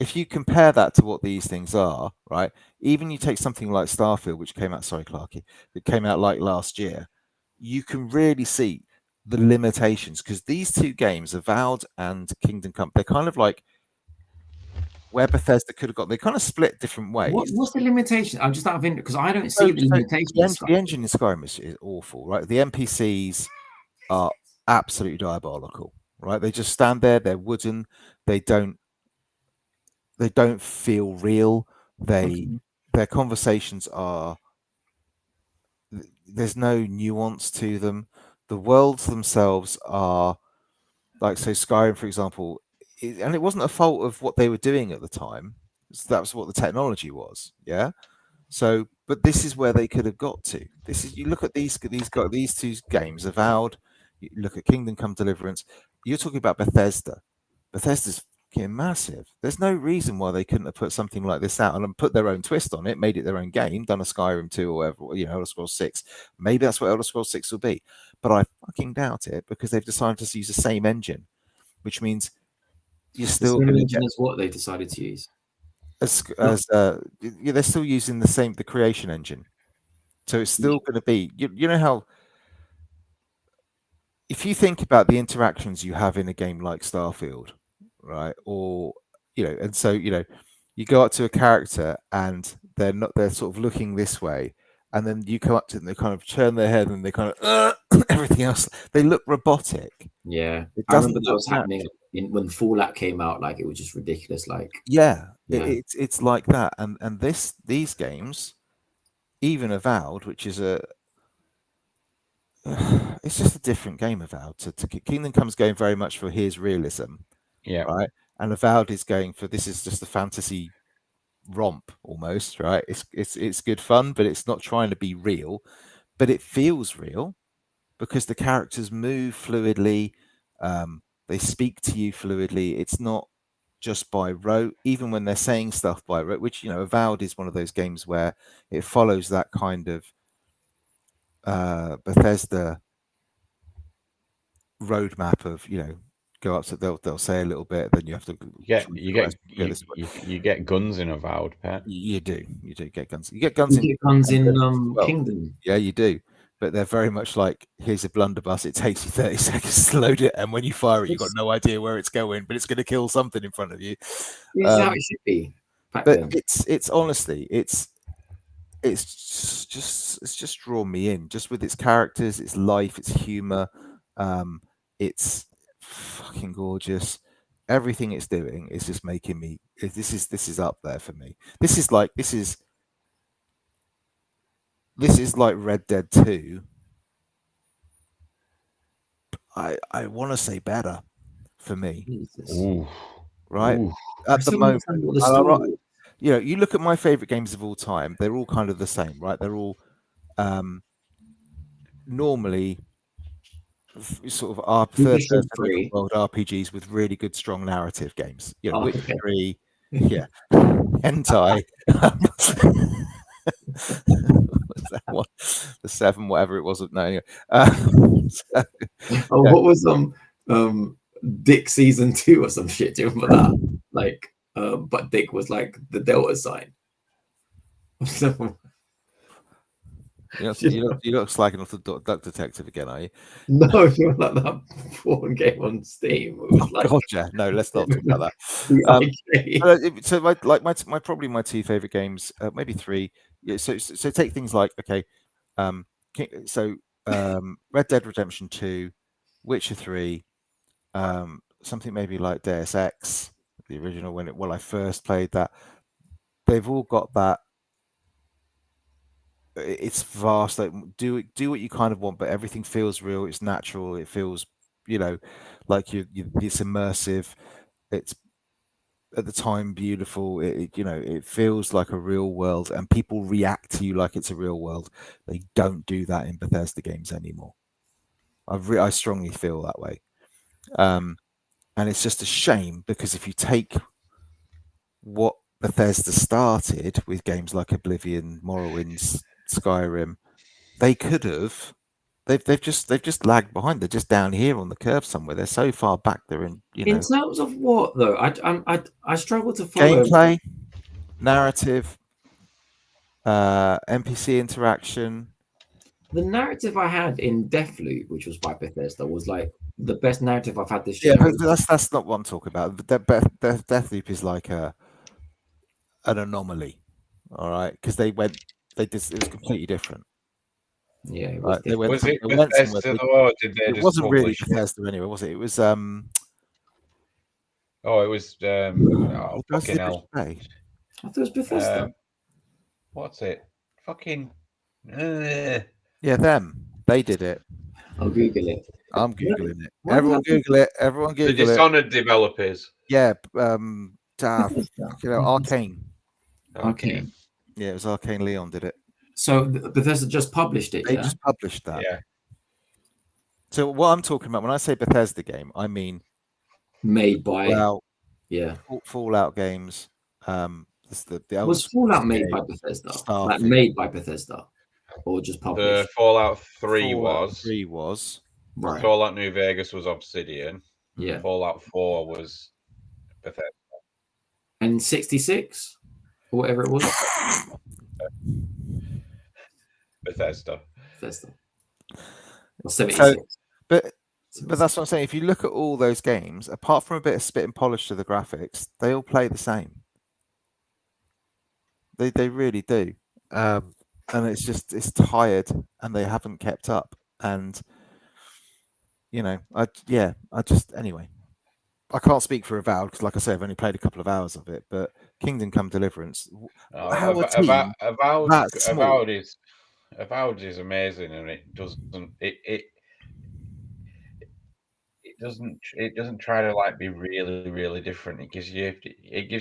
If you compare that to what these things are, right? Even you take something like Starfield, which came out, sorry, Clarky, that came out like last year, you can really see the limitations, because these two games, Avowed and Kingdom Come, they're kind of like where Bethesda could have got. They kind of split different ways. What's the limitation? I'm just out of interest because I don't see the limitations. The engine in Skyrim is awful, right? The NPCs are absolutely diabolical, right? They just stand there. They're wooden. They don't feel real. Their conversations are. There's no nuance to them. The worlds themselves are like, so Skyrim, for example. And it wasn't a fault of what they were doing at the time. That was what the technology was, yeah. So, but this is where they could have got to. This is, you look at these two games, Avowed. You look at Kingdom Come Deliverance. You're talking about Bethesda. Bethesda's fucking massive. There's no reason why they couldn't have put something like this out and put their own twist on it, made it their own game, done a Skyrim 2 or whatever, Elder Scrolls 6. Maybe that's what Elder Scrolls 6 will be, but I fucking doubt it, because they've decided to use the same engine, which means you're still going to get what they decided to use. They're still using the creation engine, so it's still going to be. You know how, if you think about the interactions you have in a game like Starfield, right? Or and so you go up to a character and they're sort of looking this way, and then you come up to them, they kind of turn their head and they kind of everything else. They look robotic. Yeah, I remember that was happening when Fallout came out. Like it was just ridiculous. Like it's like that. And these games, even Avowed, which is it's just a different game. Avowed to Kingdom Come's going very much for here's realism, right, and Avowed is going for this is just a fantasy romp almost, right? It's good fun, but it's not trying to be real, but it feels real because the characters move fluidly, they speak to you fluidly. It's not just by rote, even when they're saying stuff by rote, which Avowed is one of those games where it follows that kind of Bethesda roadmap of go up to they'll say a little bit, then you have to you get guns in Avowed, Pat. You do get guns. You get guns in Kingdom. Yeah, you do. But they're very much like, here's a blunderbuss. It takes you 30 seconds to load it, and when you fire it, you've got no idea where it's going, but it's going to kill something in front of you. It's how it should be. But it's honestly, it's just drawn me in, just with its characters, its life, its humor. It's fucking gorgeous. Everything it's doing is just making me. This is up there for me. This is like Red Dead 2. I want to say better for me. Ooh. Right? Ooh. At the moment, you look at my favorite games of all time, they're all kind of the same, right? They're all normally sort of our third world RPGs with really good, strong narrative games. Witcher 3, hentai. the 7, whatever it was. No, anyway. So, Oh, yeah. what was Dick season 2 or some shit? Do you remember that? Like, but Dick was like the Delta sign. You're not slagging off the Duck Detective again, are you? No, you're like that porn game on Steam. It was like God, yeah. No, let's not talk about that. the IK. So probably my 2 favorite games, maybe 3. Yeah, so take things like Red Dead Redemption 2, Witcher 3, something maybe like Deus Ex, the original when I first played that. They've all got that. It's vast. Like do what you kind of want, but everything feels real. It's natural. It feels, like it's immersive. It's at the time beautiful. It feels like a real world, and people react to you like it's a real world. They don't do that in Bethesda games anymore. I strongly feel that way, and it's just a shame because if you take what Bethesda started with games like Oblivion, Morrowind, Skyrim, they could have. They've just lagged behind. They're just down here on the curve somewhere. They're so far back. They're in In terms of what though, I struggle to follow gameplay, narrative, NPC interaction. The narrative I had in Deathloop, which was by Bethesda, was like the best narrative I've had this Yeah, year. but that's not what I'm talking about. Deathloop is like an anomaly, all right? Because it was completely different. Yeah, it Right? Was it Bethesda though, or did they It just wasn't really publish it? Bethesda anyway, was it? It was Oh, it was what else fucking did hell. they say? I thought it was Bethesda. What's it? Fucking Yeah, them. They did it. I'll Google it. I'm googling it. Why Everyone did I- Google it. Everyone the Google it. Dishonored developers. Yeah, Bethesda. Arcane. Okay. Yeah, it was Arcane. Leon did it. So Bethesda just published it, They yeah? just published that. Yeah. So what I'm talking about when I say Bethesda game, I mean Made by Fallout, yeah. Fallout games. The Elder Was Scrolls Fallout made game, by Bethesda? Starfield. Like made by Bethesda, or just The published? Fallout 3 Fallout was. 3 was. Right. Fallout New Vegas was Obsidian. Yeah. Fallout 4 was Bethesda. And 66, or whatever it was. Bethesda. Bethesda. Or 76. But that's what I'm saying. If you look at all those games, apart from a bit of spit and polish to the graphics, they all play the same. They really do. And it's tired, and they haven't kept up. And anyway. I can't speak for Avowed because, like I say, I've only played a couple of hours of it. But Kingdom Come Deliverance, Avowed is amazing, and it doesn't try to like be really, really different. It gives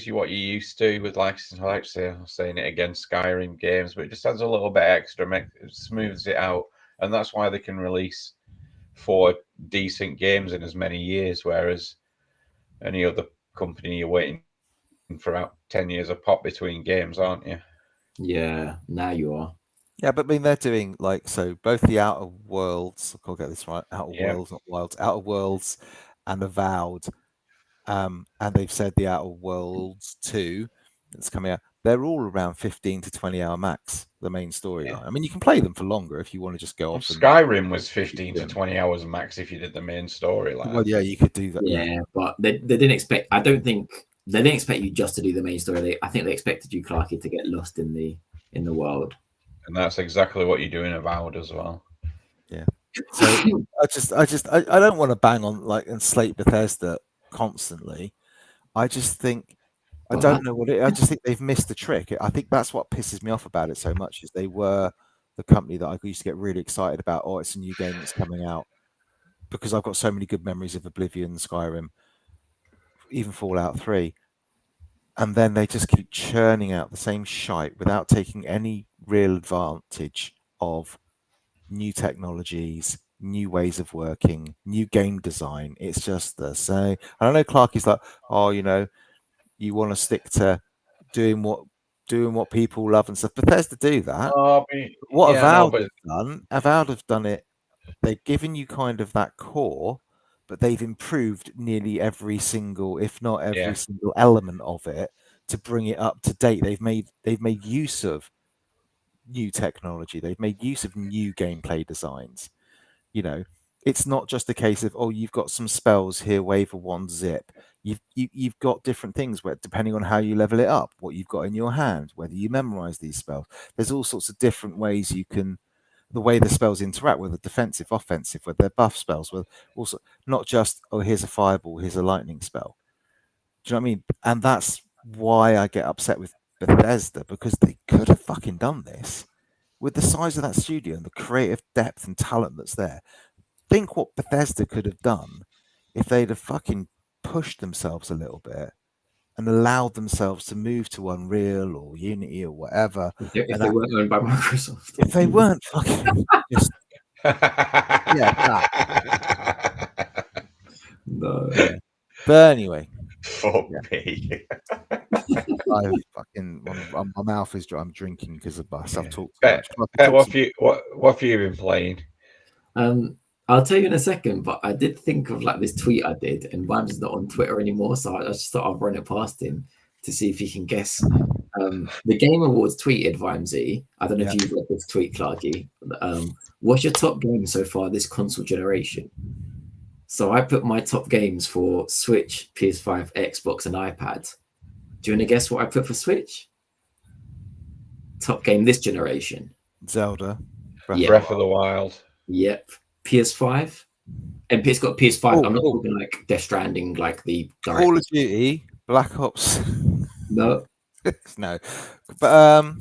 you what you're used to with saying it again, Skyrim games, but it just adds a little bit extra, it smooths it out, and that's why they can release 4 decent games in as many years, whereas any other company you're waiting for about 10 years a pop between games, aren't you? Yeah, now you are. Yeah, but I mean, they're doing both the Outer Worlds. I'll get this right. Outer Worlds, not Wilds. Outer Worlds and Avowed. And they've said the Outer Worlds 2 that's coming out. They're all around 15 to 20 hour max. The main storyline. Yeah. I mean, you can play them for longer if you want to just go off. Skyrim was 15 to 20 hours max if you did the main storyline. Well, yeah, you could do that. Yeah, but they didn't expect. I don't think they didn't expect you just to do the main story. I think they expected you, Clarky, to get lost in the world. And that's exactly what you do in Avowed as well. Yeah. So I don't want to bang on and slate Bethesda constantly. I just think I don't know what I just think they've missed the trick. I think that's what pisses me off about it so much is they were the company that I used to get really excited about. Oh, it's a new game that's coming out, because I've got so many good memories of Oblivion, Skyrim, even Fallout 3. And then they just keep churning out the same shite without taking any real advantage of new technologies, new ways of working, new game design. It's just the same. I don't know, Clark is like, oh, you want to stick to doing what doing what people love and stuff. Bethesda do that. Oh, I mean, What yeah, no, Avowed have done, Avowed have done it. They've given you kind of that core, but they've improved nearly every single, if not every Yeah. single element of it to bring it up to date. They've made use of new technology. They've made use of new gameplay designs. You know, it's not just a case of, oh, you've got some spells here, wave a wand, zip. You've got different things where, depending on how you level it up, what you've got in your hand, whether you memorize these spells, there's all sorts of different ways you can, the way the spells interact, whether defensive, offensive, whether they're buff spells, whether also not just, oh, here's a fireball, here's a lightning spell. Do you know what I mean? And that's why I get upset with Bethesda, because they could have fucking done this with the size of that studio and the creative depth and talent that's there. Think what Bethesda could have done if they'd have fucking pushed themselves a little bit and allowed themselves to move to Unreal or Unity or whatever. If they weren't owned by Microsoft. If they weren't fucking just No. yeah. But anyway, Fuck Yeah. me. I fucking my mouth is dry. I'm drinking because of bus. I've talked too Bet, much. Bet, what have you been playing? I'll tell you in a second, but I did think of like this tweet I did, and Vimes is not on Twitter anymore, so I just thought I'd run it past him to see if he can guess. The Game Awards tweeted Vimesy. I don't know if you read this tweet, Clarky. What's your top game so far this console generation? So I put my top games for Switch, PS5, Xbox, and iPad. Do you want to guess what I put for Switch? Top game this generation. Zelda. Breath of the Wild. Yep. PS5. And it's got PS5. Oh, I'm not talking like Death Stranding, like the direct. Call of Duty, Black Ops. No. No. But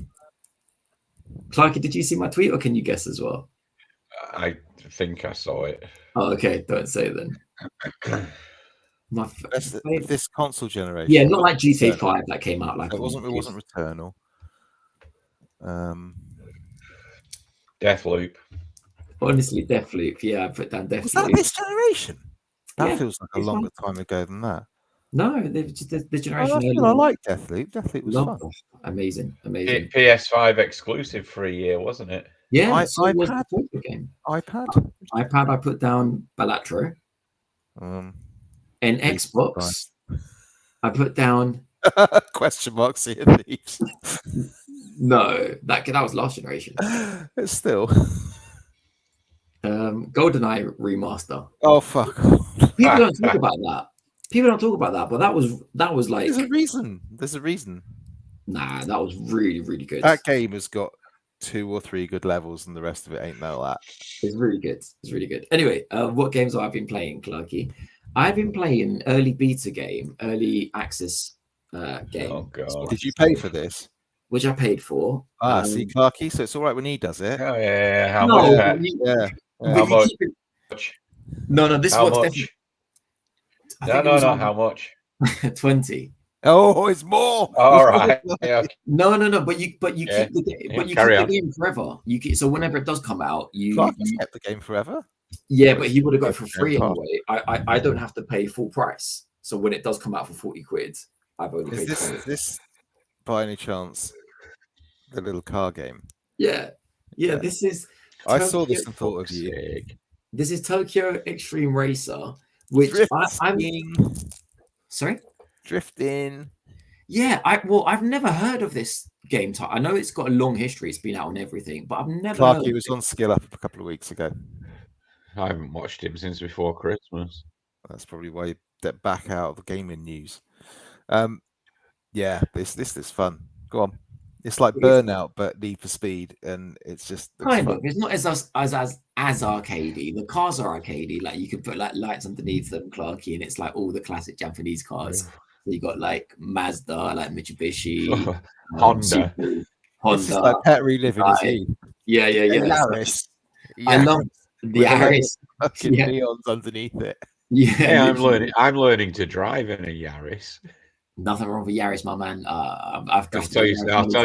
Clarky, did you see my tweet or can you guess as well? I think I saw it. Oh, okay. Don't say then. this console generation. Yeah, not like GTA 5 that came out like it wasn't Returnal. Deathloop. Honestly, Deathloop. Yeah, I put down Deathloop. Was that this generation? That Yeah, feels like a longer time ago than that. No, they've just the generation. I like Deathloop. Deathloop was fun. Amazing. PS5 exclusive for a year, wasn't it? Yeah, so was iPad. the game. iPad. I put down Balatro. And Xbox, I put down question mark Sea of Thieves. No, that was last generation. It's still GoldenEye remaster. Oh fuck! People don't talk about that. People don't talk about that, but that was like. There's a reason. There's a reason. Nah, that was really, really good. That game has got 2 or 3 good levels, and the rest of it ain't no that. It's really good. It's really good. Anyway, what games have I been playing, Clarky? I've been playing early beta game, early access game. Oh god! Did you pay for this? Which I paid for. See, Clarky, so it's all right when he does it. Oh yeah, how much? How much? No, this how one's much? definitely. No. How much? 20. Oh, it's more. All right. Yeah. No. But you keep the game. But you keep carry the game forever. So whenever it does come out, you kept the game forever. Yeah, but he would have got it for free anyway. I don't have to pay full price. So when it does come out for 40 quid, I've only paid. Is this by any chance the little car game? Yeah. This is. I saw this and thought of you. This is Tokyo Extreme Racer, which I'm. Sorry. Drifting. Yeah, I've never heard of this game type. I know it's got a long history. It's been out on everything, but I've never. Clarky was on Skill Up a couple of weeks ago. I haven't watched him since before Christmas. That's probably why you stepped back out of the gaming news. Yeah, this is fun. Go on. It's like Burnout, but Need for Speed, and it's just kind of. It's not as arcadey. The cars are arcadey. Like you can put like lights underneath them, Clarky, and it's like all the classic Japanese cars. So you got like Mazda, like Mitsubishi, Honda. This is like Pet reliving his youth. Yeah. Yaris. I love the Yaris. Fucking neons underneath it. Yeah, I'm learning to drive in a Yaris. Nothing wrong with Yaris, my man. I'll tell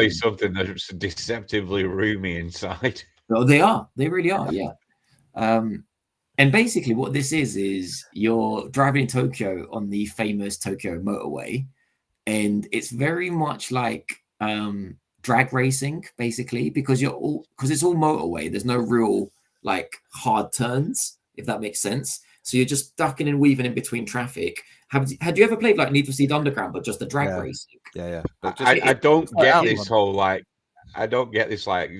you something that's deceptively roomy inside. Oh, they are. They really are. Yeah. And basically, what this is you're driving in Tokyo on the famous Tokyo motorway, and it's very much like drag racing, basically, because it's all motorway. There's no real like hard turns, if that makes sense. So you're just ducking and weaving in between traffic. Had you ever played like Need for Speed Underground, but just the drag racing? Yeah. But I don't get Outrun. this whole like. I don't get this like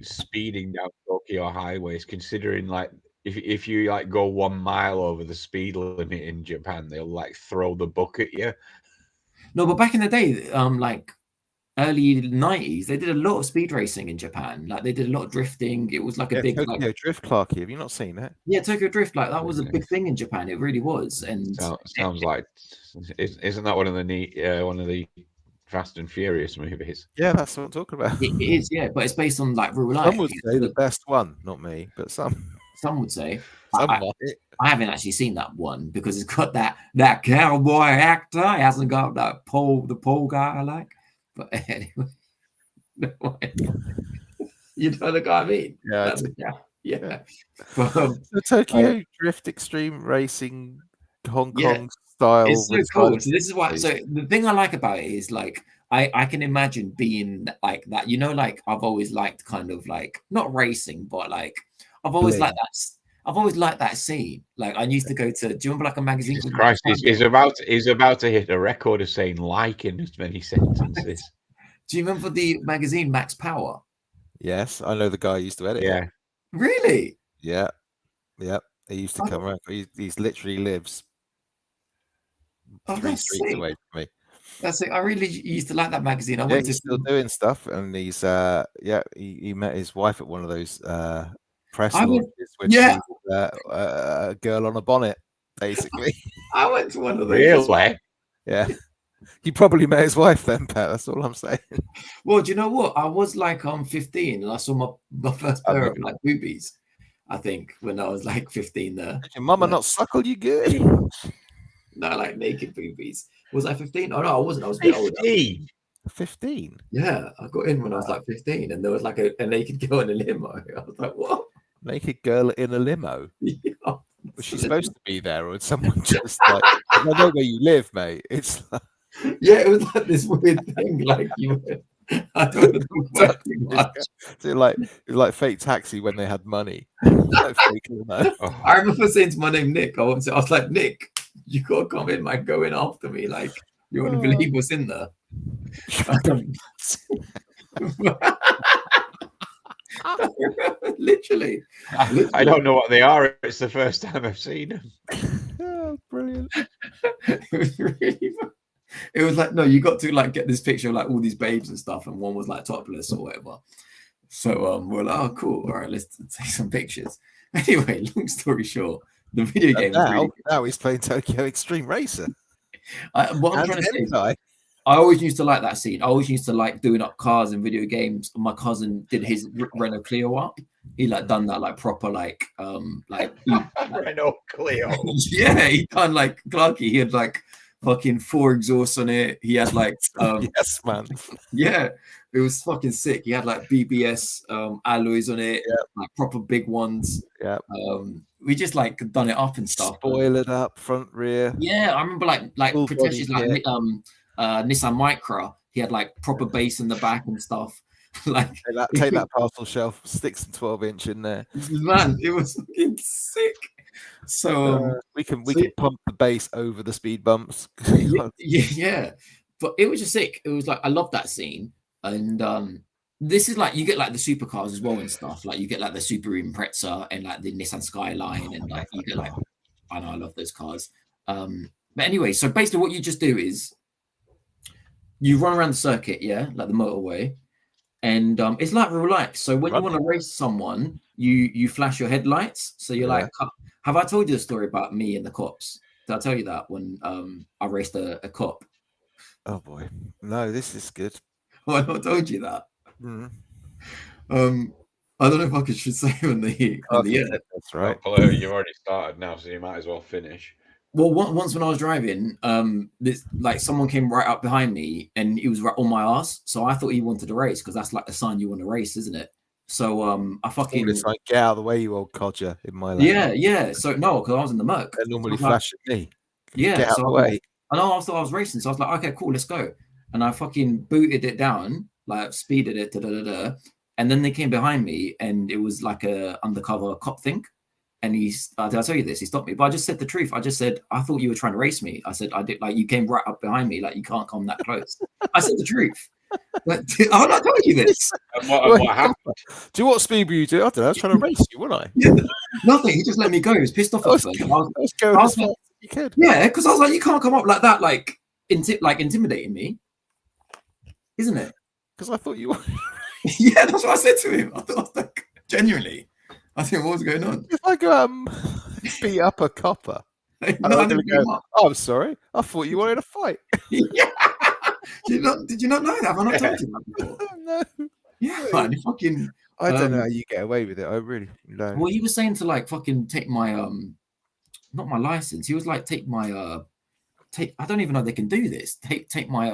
speeding down Tokyo highways, considering like if you like go 1 mile over the speed limit in Japan, they'll like throw the book at you. No, but back in the day, like early 90s, they did a lot of speed racing in Japan. Like they did a lot of drifting. It was like a big Tokyo like, Drift, Clarky. Have you not seen that? yeah, Tokyo Drift. Like that was a big thing in Japan. It really was. And Sounds like isn't that one of the Fast and Furious movies? Yeah, that's what I'm talking about. it is, yeah, but it's based on like real life. Some would say the best one, not me, but some would say. I haven't actually seen that one because it's got that cowboy actor. It hasn't got that the pole guy I like. But anyway, you know the guy I mean? Yeah. But, the Tokyo Drift Extreme Racing Hong Kong style. It's so cool. So this is why. So the thing I like about it is like I can imagine being like that. You know, like I've always liked kind of like not racing, but like I've always liked that. I've always liked that scene. Like I used to go to. Do you remember like a magazine? Jesus Christ, he's about to hit a record of saying "like" in as many sentences. Do you remember the magazine Max Power? Yes, I know the guy who used to edit. Yeah. It. Really? Yeah. He used to come around. He's literally lives 3 streets away from me. That's it. I really used to like that magazine. He's still doing stuff, and he's he met his wife at one of those press launches, which is a girl on a bonnet, basically. I went to one of those. Really? Yeah. He probably met his wife then, Pat. That's all I'm saying. Well, do you know what? I was like 15 and I saw my first pair of like boobies, I think, when I was like 15 there. Did your mama not suckle you good? No, like naked boobies. Was I 15? Oh, no, I wasn't. I was a bit older. 15? Yeah, I got in when I was like 15 and there was like a naked girl in a limo. I was like, what? Naked girl in a limo? Yeah. Was she supposed to be there, or had someone just like, I know where you live, mate? It's like... Yeah, it was like this weird thing. Like you, I don't know too much. So it was like Fake Taxi when they had money. Like fake limo. I remember saying to my name Nick, I was like, Nick, you gotta come in, man, go in after me. Like you wouldn't believe what's in there. Literally. I don't know what they are. It's the first time I've seen them. Oh, brilliant. It was like, no, you got to like get this picture of like all these babes and stuff, and one was like topless or whatever. So we're like, oh cool, all right, let's take some pictures. Anyway, long story short, the video game now he's playing Tokyo Extreme Racer. What I'm trying to say is, I always used to like that scene. I always used to like doing up cars in video games. My cousin did his Renault Clio up. He like done that like proper like Renault Clio. Yeah, he done like Clarky. He had like fucking 4 exhausts on it. He had like yes, man. Yeah, it was fucking sick. He had like BBS alloys on it, like proper big ones. Yeah. We just like done it up and stuff. Spoilered up, front, rear. Yeah, I remember like Pritesh's like Nissan Micra. He had like proper bass in the back and stuff. Like take that parcel shelf, stick some 12-inch in there. Man, it was fucking sick. So we can pump the bass over the speed bumps. yeah, but it was just sick. It was like I love that scene, and this is like you get like the supercars as well and stuff. Like you get like the Subaru Impreza and like the Nissan Skyline, and like you get like I know I love those cars. But anyway, so basically what you just do is you run around the circuit, like the motorway, and it's like real life. So when you want to race someone, you flash your headlights. So you're like, have I told you the story about me and the cops? Did I tell you that when I raced a cop? Oh boy, no, this is good. Well, I not told you that. Mm. I don't know if I should say on the air. That's right. Well, you've already started now, so you might as well finish. Well, once when I was driving, this like someone came right up behind me and he was right on my ass. So I thought he wanted to race because that's like the sign you want to race, isn't it? So I fucking it's like get out of the way, you old codger, in my life. Yeah. So no, because I was in the Merc. They normally flash at me. Yeah, get out of the way. I know. I thought I was racing, so I was like, okay, cool, let's go. and I fucking booted it down, like speeded it, and then they came behind me, and it was like a undercover cop thing. And did I tell you this? He stopped me, but I just said the truth. I just said, I thought you were trying to race me. I said, I did. Like, you came right up behind me, like you can't come that close. I said the truth. But I'm not telling you this. And what happened? Do you know what speed were you doing? I don't know. I was trying to race you, wasn't I? Yeah, nothing. He just let me go. He was pissed off I at was, first. I was going I as was fast like, as you could. yeah, because I was like, you can't come up like that, like intimidating me, isn't it? Because I thought you were. Yeah, that's what I said to him. I was like, genuinely, I think what was going on. If I go beat up a copper, No, and I I'm didn't going to go, beat him up. oh, I'm sorry. I thought you wanted a fight. Yeah. Did you not know that? Have I not told you that before? Oh, no. Yeah, man, he fucking. I don't know how you get away with it. I really don't. Well, he was saying to like fucking take my not my license. He was like take my I don't even know if they can do this. Take my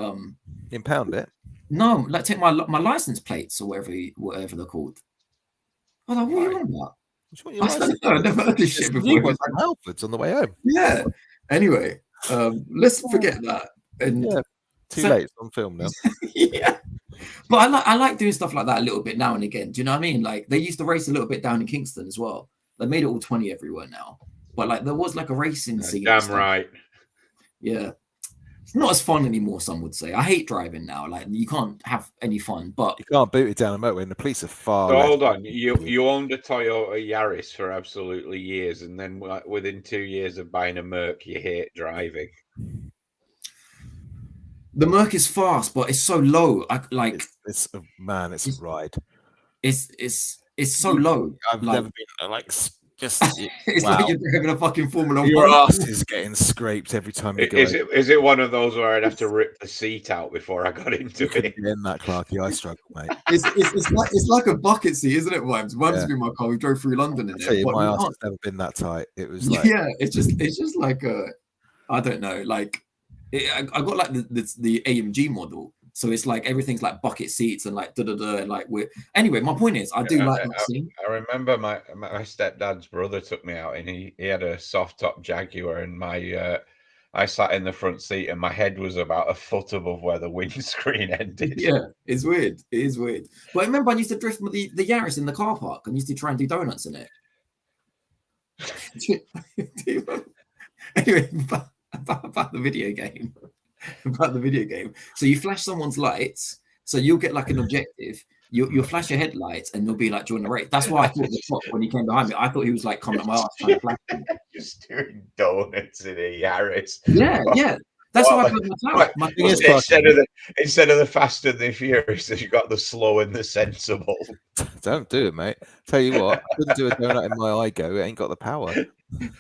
Impound it. no, like take my license plates or whatever they're called. I was like, what are you on about? Which one you I like? don't know. I've never heard this shit before. He He was was at like, Halfords on the way home. yeah. Anyway, let's forget that. And Yeah. Too so- late. It's on film now. yeah. But I like doing stuff like that a little bit now and again. Do you know what I mean? Like they used to race a little bit down in Kingston as well. They made it all 20 everywhere now. But like there was like a racing scene. and Damn stuff. right. Yeah. It's not as fun anymore, some would say. I hate driving now. Like you can't have any fun. But You can't boot it down a motorway, and the police are far. So less hold on, you owned a Toyota Yaris for absolutely years, and then within 2 years of buying a Merc, you hate driving. the Merc is fast, but it's so low. It's a ride. It's so low. I've Like, never been like just. it's wow. like you're driving a fucking Formula Your 1. ass is getting scraped every time you go. Is it one of those where I'd have to rip the seat out before I got into You couldn't it? be in that, Clarky. I struggle, mate. It's like a bucket seat, isn't it, Wimes? Wimes Yeah. has been my car. We drove through London in I tell it. you, but my we ass can't- has never been that tight. It was like yeah, it's just like I don't know, like I got like the AMG model, so it's like everything's like bucket seats and like and like we're anyway. My point is, I do like that scene. I remember my stepdad's brother took me out, and he had a soft top Jaguar, and I sat in the front seat, and my head was about a foot above where the windscreen ended. Yeah, it's weird. It is weird. But I remember I used to drift with the Yaris in the car park and used to try and do donuts in it. Anyway, about the video game. About the video game. So you flash someone's lights, so you'll get like an objective. You'll flash your headlights and you'll be like during the race. That's why I thought the cop when he came behind me, I thought he was like coming at my ass trying to flash me. Just doing donuts in a Yaris. Yeah. That's why I put my thing is, Instead of the Fast and the Furious, you got the slow and the sensible. don't do it, mate. Tell you what, I couldn't do a donut in my iGo. It ain't got the power.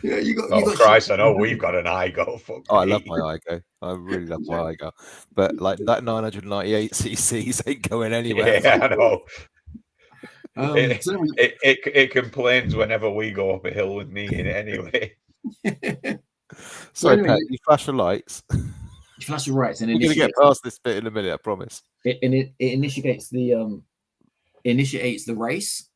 Yeah, you got. Oh Christ! I know we've got an iGo. Fuck Oh, I me. love my iGo. I really love my iGo. But like that 998 cc's ain't going anywhere. Yeah, I know. So then It complains whenever we go up a hill with me in it anyway. Sorry, anyway, Pat, you flash the lights. you flash your rights and We're gonna get past this bit in a minute, I promise. it initiates the race.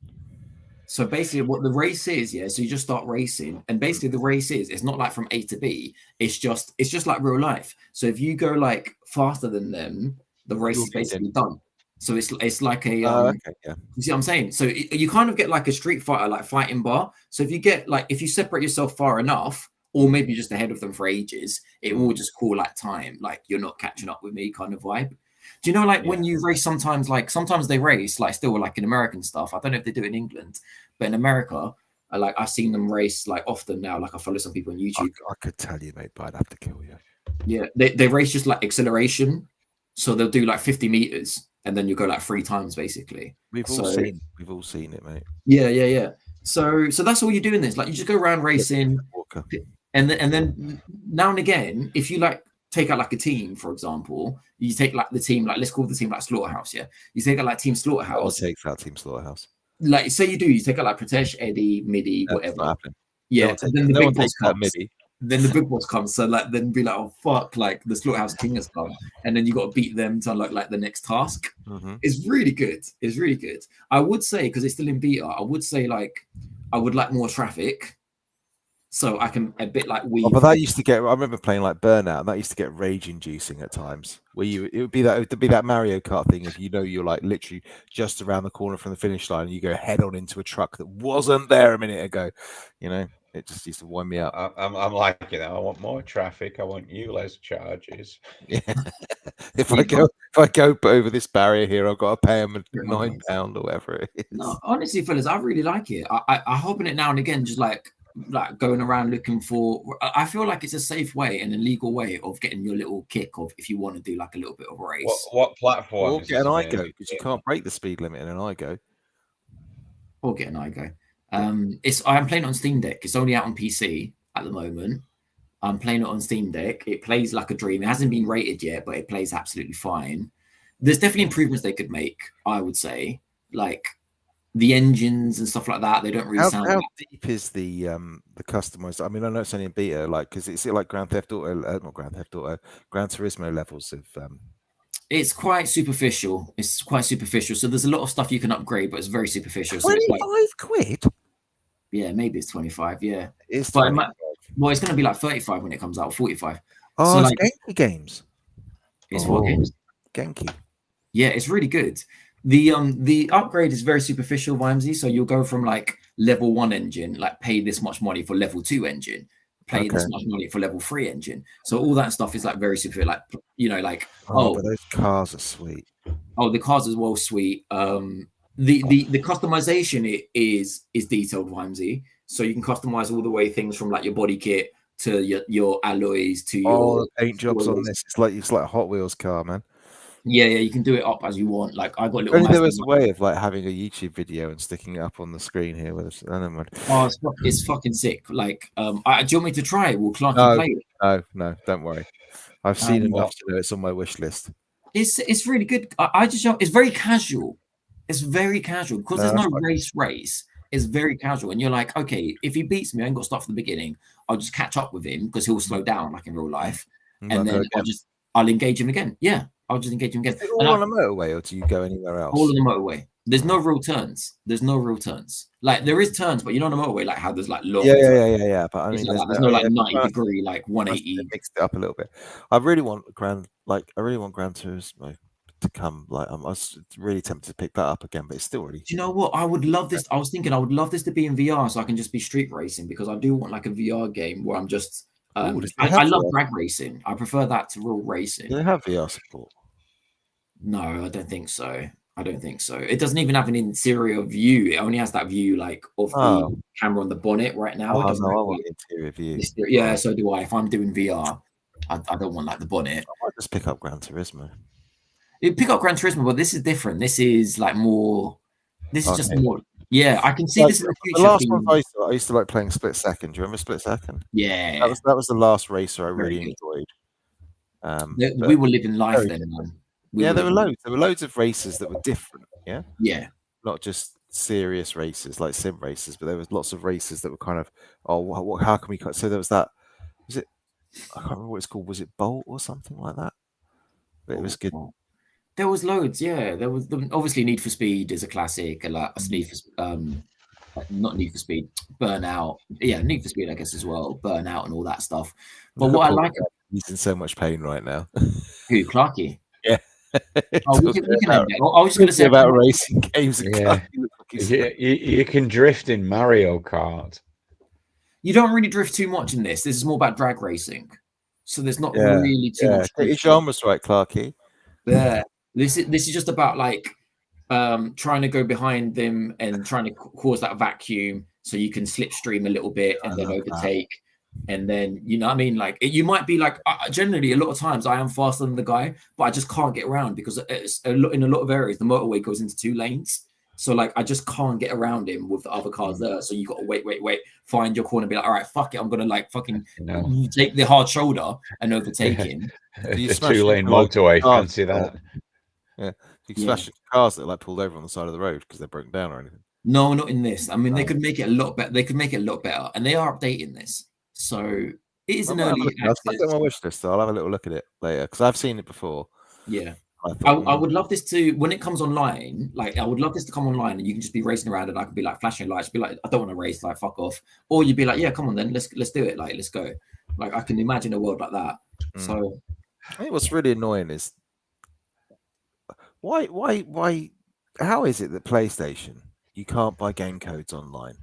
So basically what the race is, so you just start racing, and basically the race is, it's not like from A to B, it's just like real life. So if you go like faster than them, the race is basically done. So it's like a Okay, yeah. you see what I'm saying? So you kind of get like a Street Fighter like fighting bar. So if you get like, if you separate yourself far enough, or maybe just ahead of them for ages, it will just call like time, like you're not catching up with me kind of vibe. Do you know, like when you race sometimes they race like still like in American stuff. I don't know if they do it in England, but in America, like I've seen them race like often now. Like I follow some people on YouTube. I could tell you, mate, but I'd have to kill you. Yeah, they race just like acceleration. So they'll do like 50 meters and then you go like 3 times basically. We've all seen it, mate. Yeah. So that's all you do in this. Like you just go around racing. Walker. And then now and again, if you like take out like a team, for example, you take like the team, like let's call the team like Slaughterhouse, yeah. You take out like Team Slaughterhouse. I'll take that Team Slaughterhouse. Like say you take out like Pratesh, Eddie, Midi, That's whatever. not happening. Yeah. No And then the no big one boss takes that comes. MIDI. Then the big boss comes. So like then be like, oh fuck, like the Slaughterhouse King has come, and then you got to beat them to unlock like the next task. Mm-hmm. It's really good. It's really good. I would say because it's still in beta. I would say like I would like more traffic. so I can a bit like weave. Oh, but that used to get. I remember playing like Burnout, and that used to get rage-inducing at times. Where it would be that Mario Kart thing. If you know you're like literally just around the corner from the finish line, and you go head on into a truck that wasn't there a minute ago, you know, it just used to wind me up. I'm like, I want more traffic. I want you less charges. Yeah. if I go over this barrier here, I've got to pay them £9 or whatever it is. No, honestly, fellas, I really like it. I hop on it now and again, just like going around looking for. I feel like it's a safe way and a legal way of getting your little kick of if you want to do like a little bit of a race. What platform? Or get an iGo, because you can't break the speed limit in an iGo. Or get an iGo. I'm playing it on Steam Deck. It's only out on PC at the moment. I'm playing it on Steam Deck. It plays like a dream. It hasn't been rated yet, but it plays absolutely fine. There's definitely improvements they could make, I would say, like the engines and stuff like that. They don't really sound. How deep is the customized? I mean, I know it's only in beta, like because it's like Grand Theft Auto, not Grand Theft Auto, Gran Turismo levels of. It's quite superficial. It's quite superficial. So there's a lot of stuff you can upgrade, but it's very superficial. So it's like, £25? Yeah, maybe it's 25. Yeah, it's but well, it's going to be like 35 when it comes out, 45. Oh, so it's like, Genki games. It's what games? Genki. Yeah, it's really good. The upgrade is very superficial, Vimesy. So you'll go from like level 1 engine, like pay this much money for level 2 engine, pay this much money for level 3 engine. So all that stuff is like very superficial, like like but those cars are sweet. Oh, the cars as well, sweet. The customization is detailed, Vimesy. So you can customize all the way things from like your body kit to your alloys to your paint jobs on this. It's like a Hot Wheels car, man. Yeah, you can do it up as you want. Like I got little. Only there was a way of like having a YouTube video and sticking it up on the screen here with us. Oh, it's fucking sick. Like, do you want me to try it? Will Clarky play it? No, don't worry. I've seen enough to know it's on my wish list. It's really good. It's very casual. It's very casual because there's no race. It's very casual, and you're like, okay, if he beats me, I ain't got to start from the beginning. I'll just catch up with him because he'll slow down like in real life, and then I'll engage him again. Yeah, I'll just engage him again. Is it all on a motorway, or do you go anywhere else? All on the motorway. There's no real turns. Like there is turns, but you know on the motorway, like how there's like long. Yeah. But I mean, there's no like 90 degree, like 180. Mixed it up a little bit. I really want Gran Turismo to come. Like I was really tempted to pick that up again, but it's still really. Do you know what? I would love this. I was thinking I would love this to be in VR, so I can just be street racing because I do want like a VR game where I'm just. I love drag racing. I prefer that to real racing. Do they have VR support? No, I don't think so. It doesn't even have an interior view. It only has that view like of the camera on the bonnet right now. I want the interior view. Yeah, so do I. If I'm doing VR, I don't want like the bonnet. I might just pick up Gran Turismo. Pick up Gran Turismo, but this is different. This is like more. This is just more. Yeah, I can see this in the future. The last one I used to like playing Split Second. Do you remember Split Second? Yeah, that was the last racer I really enjoyed. We were living life then. There were loads. There were loads of races that were different. Yeah, not just serious races like sim races, but there was lots of races that were kind of how can we? So there was that. Was it? I can't remember what it's called. Was it Bolt or something like that? But it was good. There was loads, yeah. There was obviously Need for Speed is a classic, a Need for not Need for Speed, Burnout. Yeah, Need for Speed, I guess as well, Burnout and all that stuff. But what I like, he's in so much pain right now. Who, Clarky? Yeah. We can end it. I was just going to say about racing games. Yeah. You can drift in Mario Kart. You don't really drift too much in this. This is more about drag racing, so there's not really too much. Your genre's right, Clarky. Yeah. This is just about like trying to go behind them and trying to cause that vacuum so you can slipstream a little bit and then overtake. And then, you know what I mean? Like you might be like, generally a lot of times I am faster than the guy, but I just can't get around because in a lot of areas, the motorway goes into 2 lanes. So like, I just can't get around him with the other cars there. So you got to wait, find your corner, be like, all right, fuck it. I'm going to like fucking take the hard shoulder and overtake him. The 2-lane motorway, fancy that. Yeah, you can smash cars that are like pulled over on the side of the road because they're broken down or anything. No, not in this. I mean, they could make it a lot better. They could make it a lot better, and they are updating this. So it is an early access. I'll get my wish list. So I'll have a little look at it later because I've seen it before. Yeah, I would love this to, when it comes online, like I would love this to come online and you can just be racing around and I could be like flashing lights, be like, I don't want to race, like fuck off. Or you'd be like, yeah, come on then, let's do it, like let's go. Like I can imagine a world like that. So I think what's really annoying is why how is it that PlayStation you can't buy game codes online?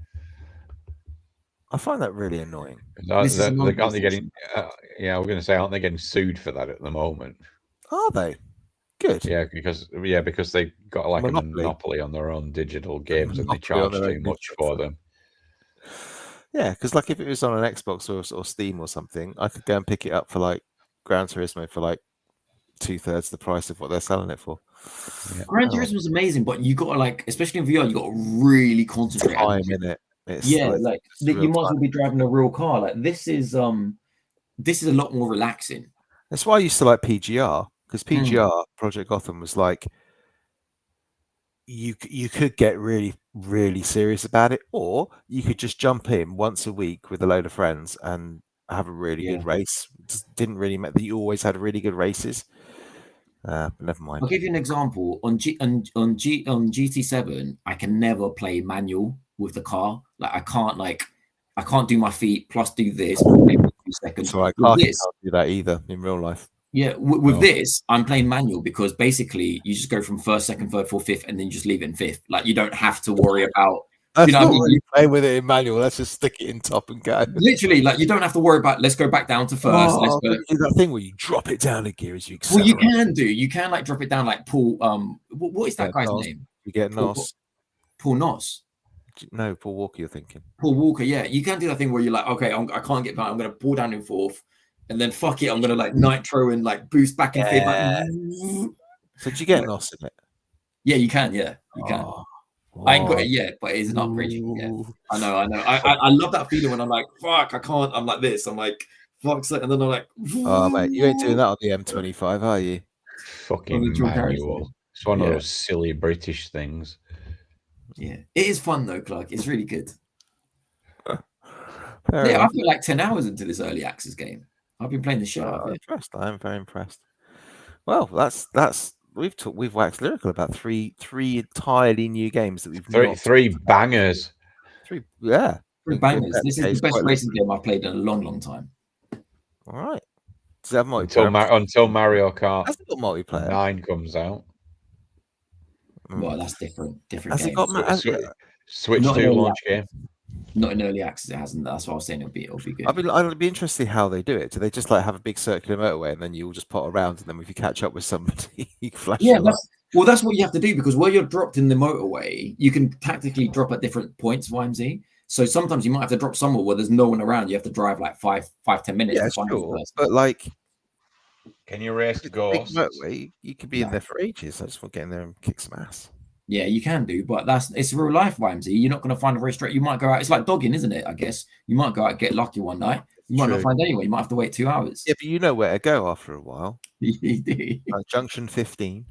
I find that really annoying. This is They're another aren't they getting? PlayStation. Yeah, we're going to say, aren't they getting sued for that at the moment? Are they? Good. Yeah, because they got like Monopoly. a monopoly on their own digital games and they Monopoly on charge their too own much digital for stuff. them. Yeah, because like if it was on an Xbox or Steam or something, I could go and pick it up for like Gran Turismo for like 2/3 the price of what they're selling it for. Yeah. Gran Turismo was amazing, but you got to like, especially in VR, you got to really concentrate. Time in it. It's Yeah, like like it's real you might as time. well be driving a real car. Like this is a lot more relaxing. That's why I used to like PGR, because PGR Project Gotham was like you could get really, really serious about it, or you could just jump in once a week with a load of friends and have a really good race. It just didn't really matter that you always had really good races. But never mind. I'll give you an example. On GT7, I can never play manual with the car. Like I can't do my feet plus do this for maybe 2 seconds. So I With can't this, do that either in real life. yeah, with this, I'm playing manual because basically you just go from first, second, third, fourth, fifth, and then you just leave it in fifth. Like you don't have to worry about. That's You know not what I mean? really playing with it in manual. Let's just stick it in top and go. Literally, like you don't have to worry about. Let's go back down to first. Let's go. Do that thing where you drop it down a gear as you Well, accelerate. you can like drop it down like Paul. What is that guy's Nos. name? You get Nos. Paul Nos. No, Paul Walker. You're thinking. Paul Walker. Yeah, you can do that thing where you're like, okay, I can't get back. I'm going to pull down in fourth, and then fuck it, I'm going to like nitro and like boost back in fifth. Like, So did you get Nos in it? yeah, you can. Yeah, you can. I ain't got it yet, but it is an upgrade. Yeah, I know. I love that feeling when I'm like, fuck, I can't. I'm like this. I'm like, fuck's it, and then I'm like, oh mate, you ain't doing that on the M25, are you? Fucking manual. It's one of those silly British things. Yeah, it is fun though, Clark. It's really good. Fair Yeah, enough. I feel like 10 hours into this early access game. I've been playing the shit out of it. Impressed. I am very impressed. Well, that's we've waxed lyrical about three entirely new games that we've three bangers. Three Bangers. This is the best racing game I've played in a long, long time. All right. Does it have multiplayer? Until Mario Kart Has it got multiplayer? 9 comes out. Well, that's different. Has it got Switch 2 launch game? Not in early access, it hasn't. That's what I was saying. It'll be good. I'd be interested how they do it. Do they just like have a big circular motorway and then you all just pot around, and then if you catch up with somebody, you flash? Yeah, that's what you have to do, because where you're dropped in the motorway, you can tactically drop at different points. YMZ. So sometimes you might have to drop somewhere where there's no one around. You have to drive like 5-10 minutes. Yeah, to find sure. But like, can you race the Ghosts? You could be in there for ages. I just want to get in there and kick some ass. Yeah, you can do, but it's real life, YMZ. You're not going to find a race track. You might go out. It's like dogging, isn't it? I guess you might go out and get lucky one night. You might not find anyone. You might have to wait 2 hours. Yeah, but you know where to go after a while. You do. Junction 15.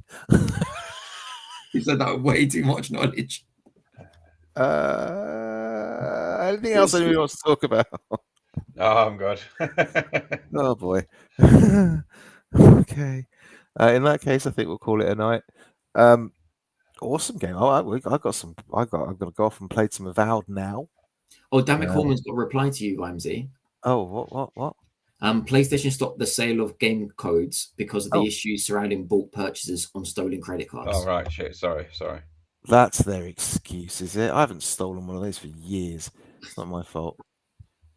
You said that with way too much knowledge. Anything else anybody wants to talk about? Oh, I'm good. Oh boy. Okay. In that case, I think we'll call it a night. Awesome game. I'm gonna go off and play some Avowed now. Oh, damn it, Coleman's got a reply to you, YMZ. Oh, what? PlayStation stopped the sale of game codes because of the issues surrounding bulk purchases on stolen credit cards. Oh, right. Shit. Sorry. That's their excuse, is it? I haven't stolen one of those for years. It's not my fault.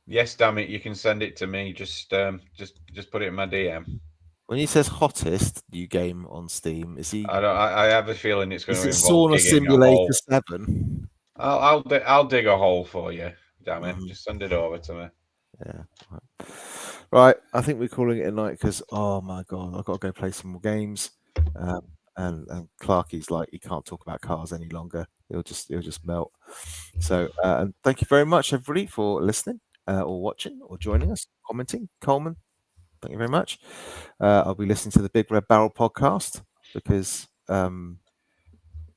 Yes, damn it. You can send it to me. Just put it in my DM. When he says hottest new game on Steam, is he? I have a feeling it's going to involve Sauna Simulator 7. I'll dig a hole for you. Damn it! Just send it over to me. Yeah. Right. I think we're calling it a night because oh my god, I've got to go play some more games. And Clarky's like he can't talk about cars any longer. He'll just melt. So and thank you very much everybody for listening or watching or joining us, commenting. Coleman, thank you very much. I'll be listening to the Big Red Barrel podcast because I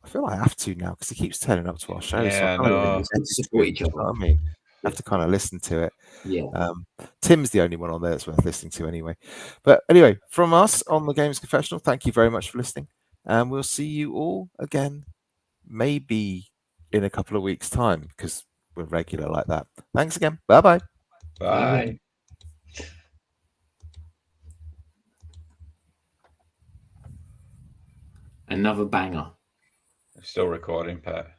feel I have to now because he keeps turning up to our show. Yeah, so to support each other. I mean, have to kind of listen to it. Yeah. Tim's the only one on there that's worth listening to anyway. But anyway, from us on the Games Confessional, thank you very much for listening. And we'll see you all again, maybe in a couple of weeks' time, because we're regular like that. Thanks again. Bye-bye. Bye. Another banger. Still recording, Pat.